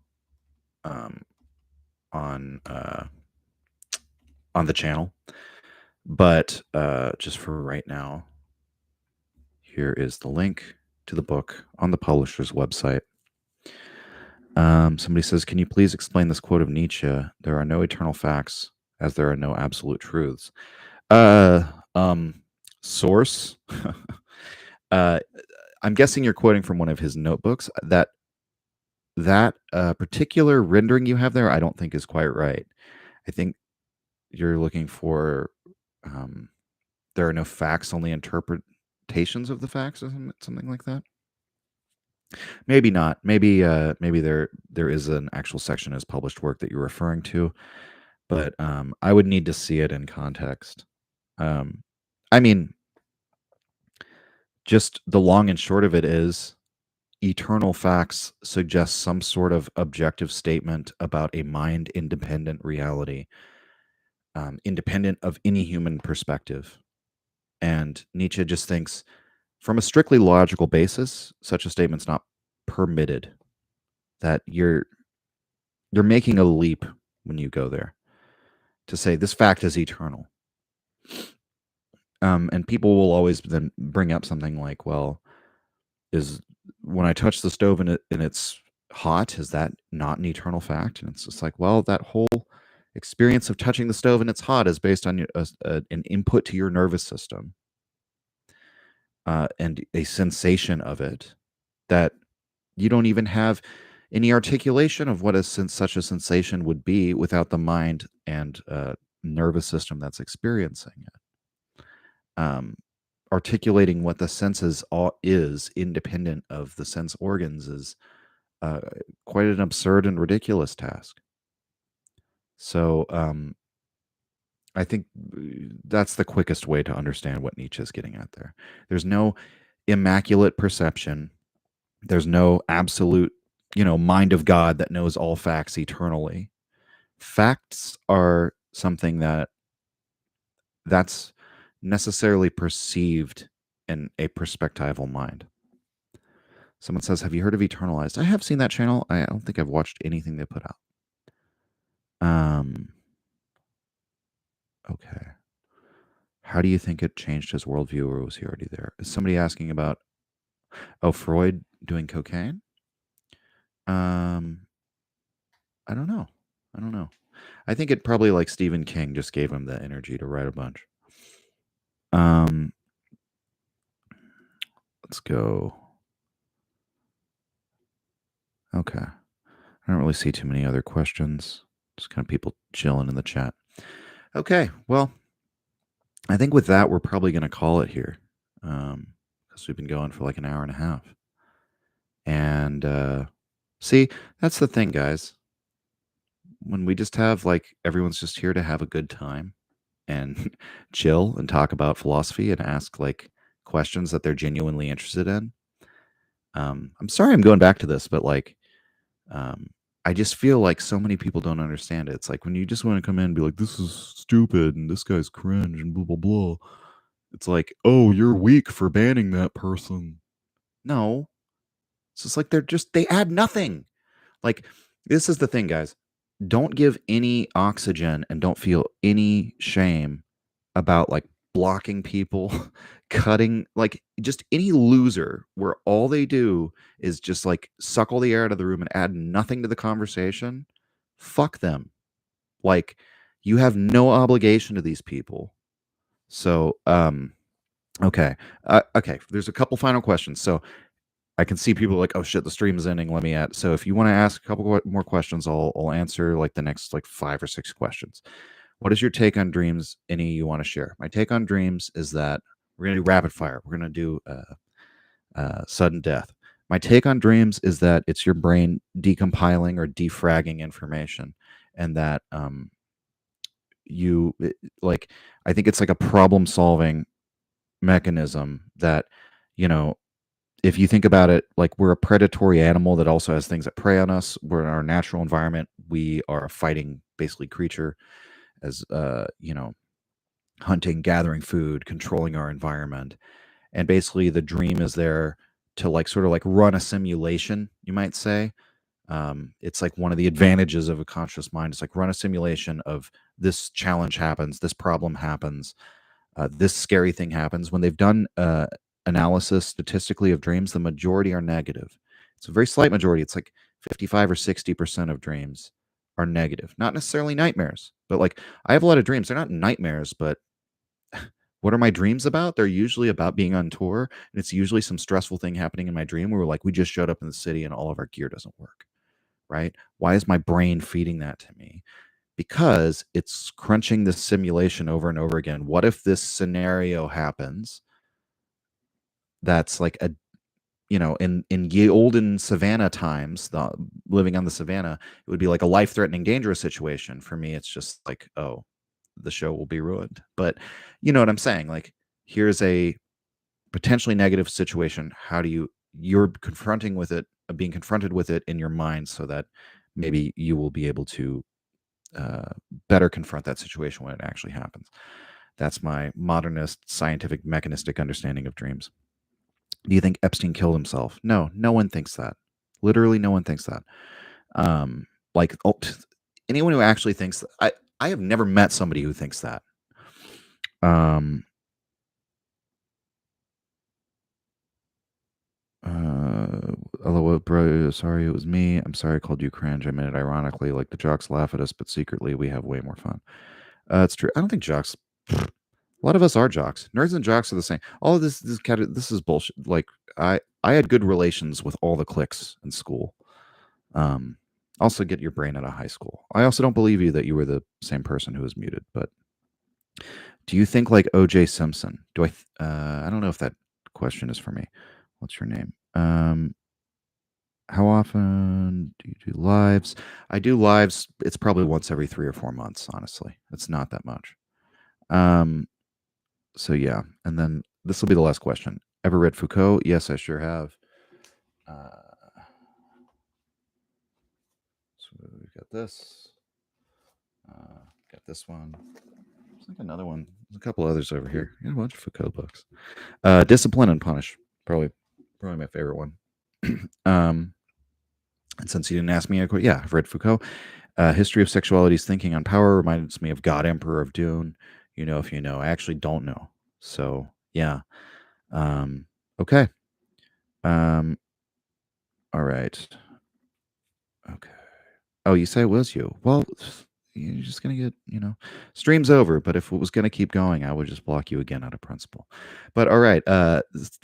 on the channel. But just for right now, here is the link to the book on the publisher's website. Somebody says, can you please explain this quote of Nietzsche? There are no eternal facts as there are no absolute truths. Source. I'm guessing you're quoting from one of his notebooks. That particular rendering you have there, I don't think is quite right. I think you're looking for there are no facts, only interpretations of the facts, or something like that. Maybe not. Maybe there is an actual section as published work that you're referring to, but I would need to see it in context. I mean, just the long and short of it is eternal facts suggest some sort of objective statement about a mind independent reality, independent of any human perspective. And Nietzsche just thinks, from a strictly logical basis, such a statement's not permitted. That you're making a leap when you go there to say this fact is eternal. And people will always then bring up something like, well, is when I touch the stove and it's hot, is that not an eternal fact? And it's just like, well, that whole experience of touching the stove and it's hot is based on an input to your nervous system and a sensation of it that you don't even have any articulation of what such a sensation would be without the mind and nervous system that's experiencing it. Articulating what the senses is independent of the sense organs is quite an absurd and ridiculous task. So I think that's the quickest way to understand what Nietzsche is getting at there. There's no immaculate perception. There's no absolute, mind of God that knows all facts eternally. Facts are something that's necessarily perceived in a perspectival mind. Someone says, have you heard of Eternalized? I have seen that channel. I don't think I've watched anything they put out. Okay. How do you think it changed his worldview, or was he already there? Is somebody asking about, Freud doing cocaine? I don't know. I think it probably, like Stephen King, just gave him the energy to write a bunch. Let's go. Okay. I don't really see too many other questions. Just kind of people chilling in the chat. Okay. Well, I think with that, we're probably going to call it here because we've been going for like an hour and a half. And see, that's the thing, guys. When we just have like everyone's just here to have a good time and chill and talk about philosophy and ask like questions that they're genuinely interested in. I'm sorry I'm going back to this, but like I just feel like so many people don't understand it. It's like when you just want to come in and be like, this is stupid and this guy's cringe and blah, blah, blah. It's like, oh, you're weak for banning that person. No. It's just like they add nothing. Like, this is the thing, guys. Don't give any oxygen and don't feel any shame about like blocking people, cutting, like just any loser where all they do is just like suck all the air out of the room and add nothing to the conversation. Fuck them. Like, you have no obligation to these people. So, Okay. Okay. There's a couple final questions. So I can see people like, oh shit, the stream is ending. Let me add. So if you want to ask a couple more questions, I'll answer like the next like 5 or 6 questions. What is your take on dreams? Any you want to share? My take on dreams is that we're gonna do rapid fire. We're gonna do sudden death. My take on dreams is that it's your brain decompiling or defragging information, and that you like. I think it's like a problem solving mechanism that you know if you think about it, like we're a predatory animal that also has things that prey on us. We're in our natural environment. We are a fighting basically creature as hunting, gathering food, controlling our environment. And basically the dream is there to like sort of like run a simulation, you might say. It's like one of the advantages of a conscious mind. It's like run a simulation of this challenge happens, this problem happens, this scary thing happens. When they've done analysis statistically of dreams, the majority are negative. It's a very slight majority. It's like 55 or 60% of dreams are negative. Not necessarily nightmares, but like I have a lot of dreams. They're not nightmares, but what are my dreams about? They're usually about being on tour, and it's usually some stressful thing happening in my dream where we're like, we just showed up in the city and all of our gear doesn't work, right? Why is my brain feeding that to me? Because it's crunching this simulation over and over again. What if this scenario happens? That's like a in ye olden savannah times, living on the savannah, it would be like a life-threatening, dangerous situation. For me, it's just like, oh, the show will be ruined. But you know what I'm saying? Like, here's a potentially negative situation. How do you're confronting with it, being confronted with it in your mind, so that maybe you will be able to uh, better confront that situation when it actually happens. That's my modernist, scientific, mechanistic understanding of dreams. Do you think Epstein killed himself? No, no one thinks that. Literally, no one thinks that. Um, like anyone who actually thinks I have never met somebody who thinks that. Um, Hello, bro. Sorry, it was me. I'm sorry I called you cringe. I meant it ironically. Like the jocks laugh at us, but secretly we have way more fun. It's true. I don't think jocks. A lot of us are jocks. Nerds and jocks are the same. All of this is bullshit. Like I had good relations with all the cliques in school. Um, also get your brain out of high school. I also don't believe you that you were the same person who was muted. But do you think like O.J. Simpson? I don't know if that question is for me. What's your name? How often do you do lives? I do lives. It's probably once every 3 or 4 months. Honestly, it's not that much. Um, so yeah, and then this will be the last question. Ever read Foucault? Yes, I sure have. Uh, so we've got this. Got this one. There's like another one. There's a couple others over here. Got a bunch of Foucault books. Discipline and Punish. Probably my favorite one. um, and since you didn't ask me, yeah, I've read Foucault. History of Sexuality's Thinking on Power reminds me of God, Emperor of Dune. You know if you know. I actually don't know. So yeah. Um, okay. Um, all right. Okay. Oh, you say it was you. Well, you're just gonna get, stream's over. But if it was gonna keep going, I would just block you again out of principle. But all right.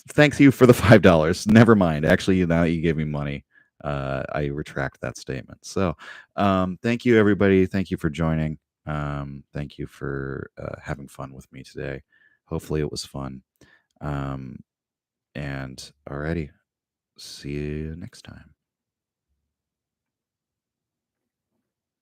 Thanks you for the $5. Never mind. Actually, now that you gave me money, I retract that statement. So, thank you, everybody. Thank you for joining. Thank you for having fun with me today. Hopefully, it was fun. And alrighty, see you next time.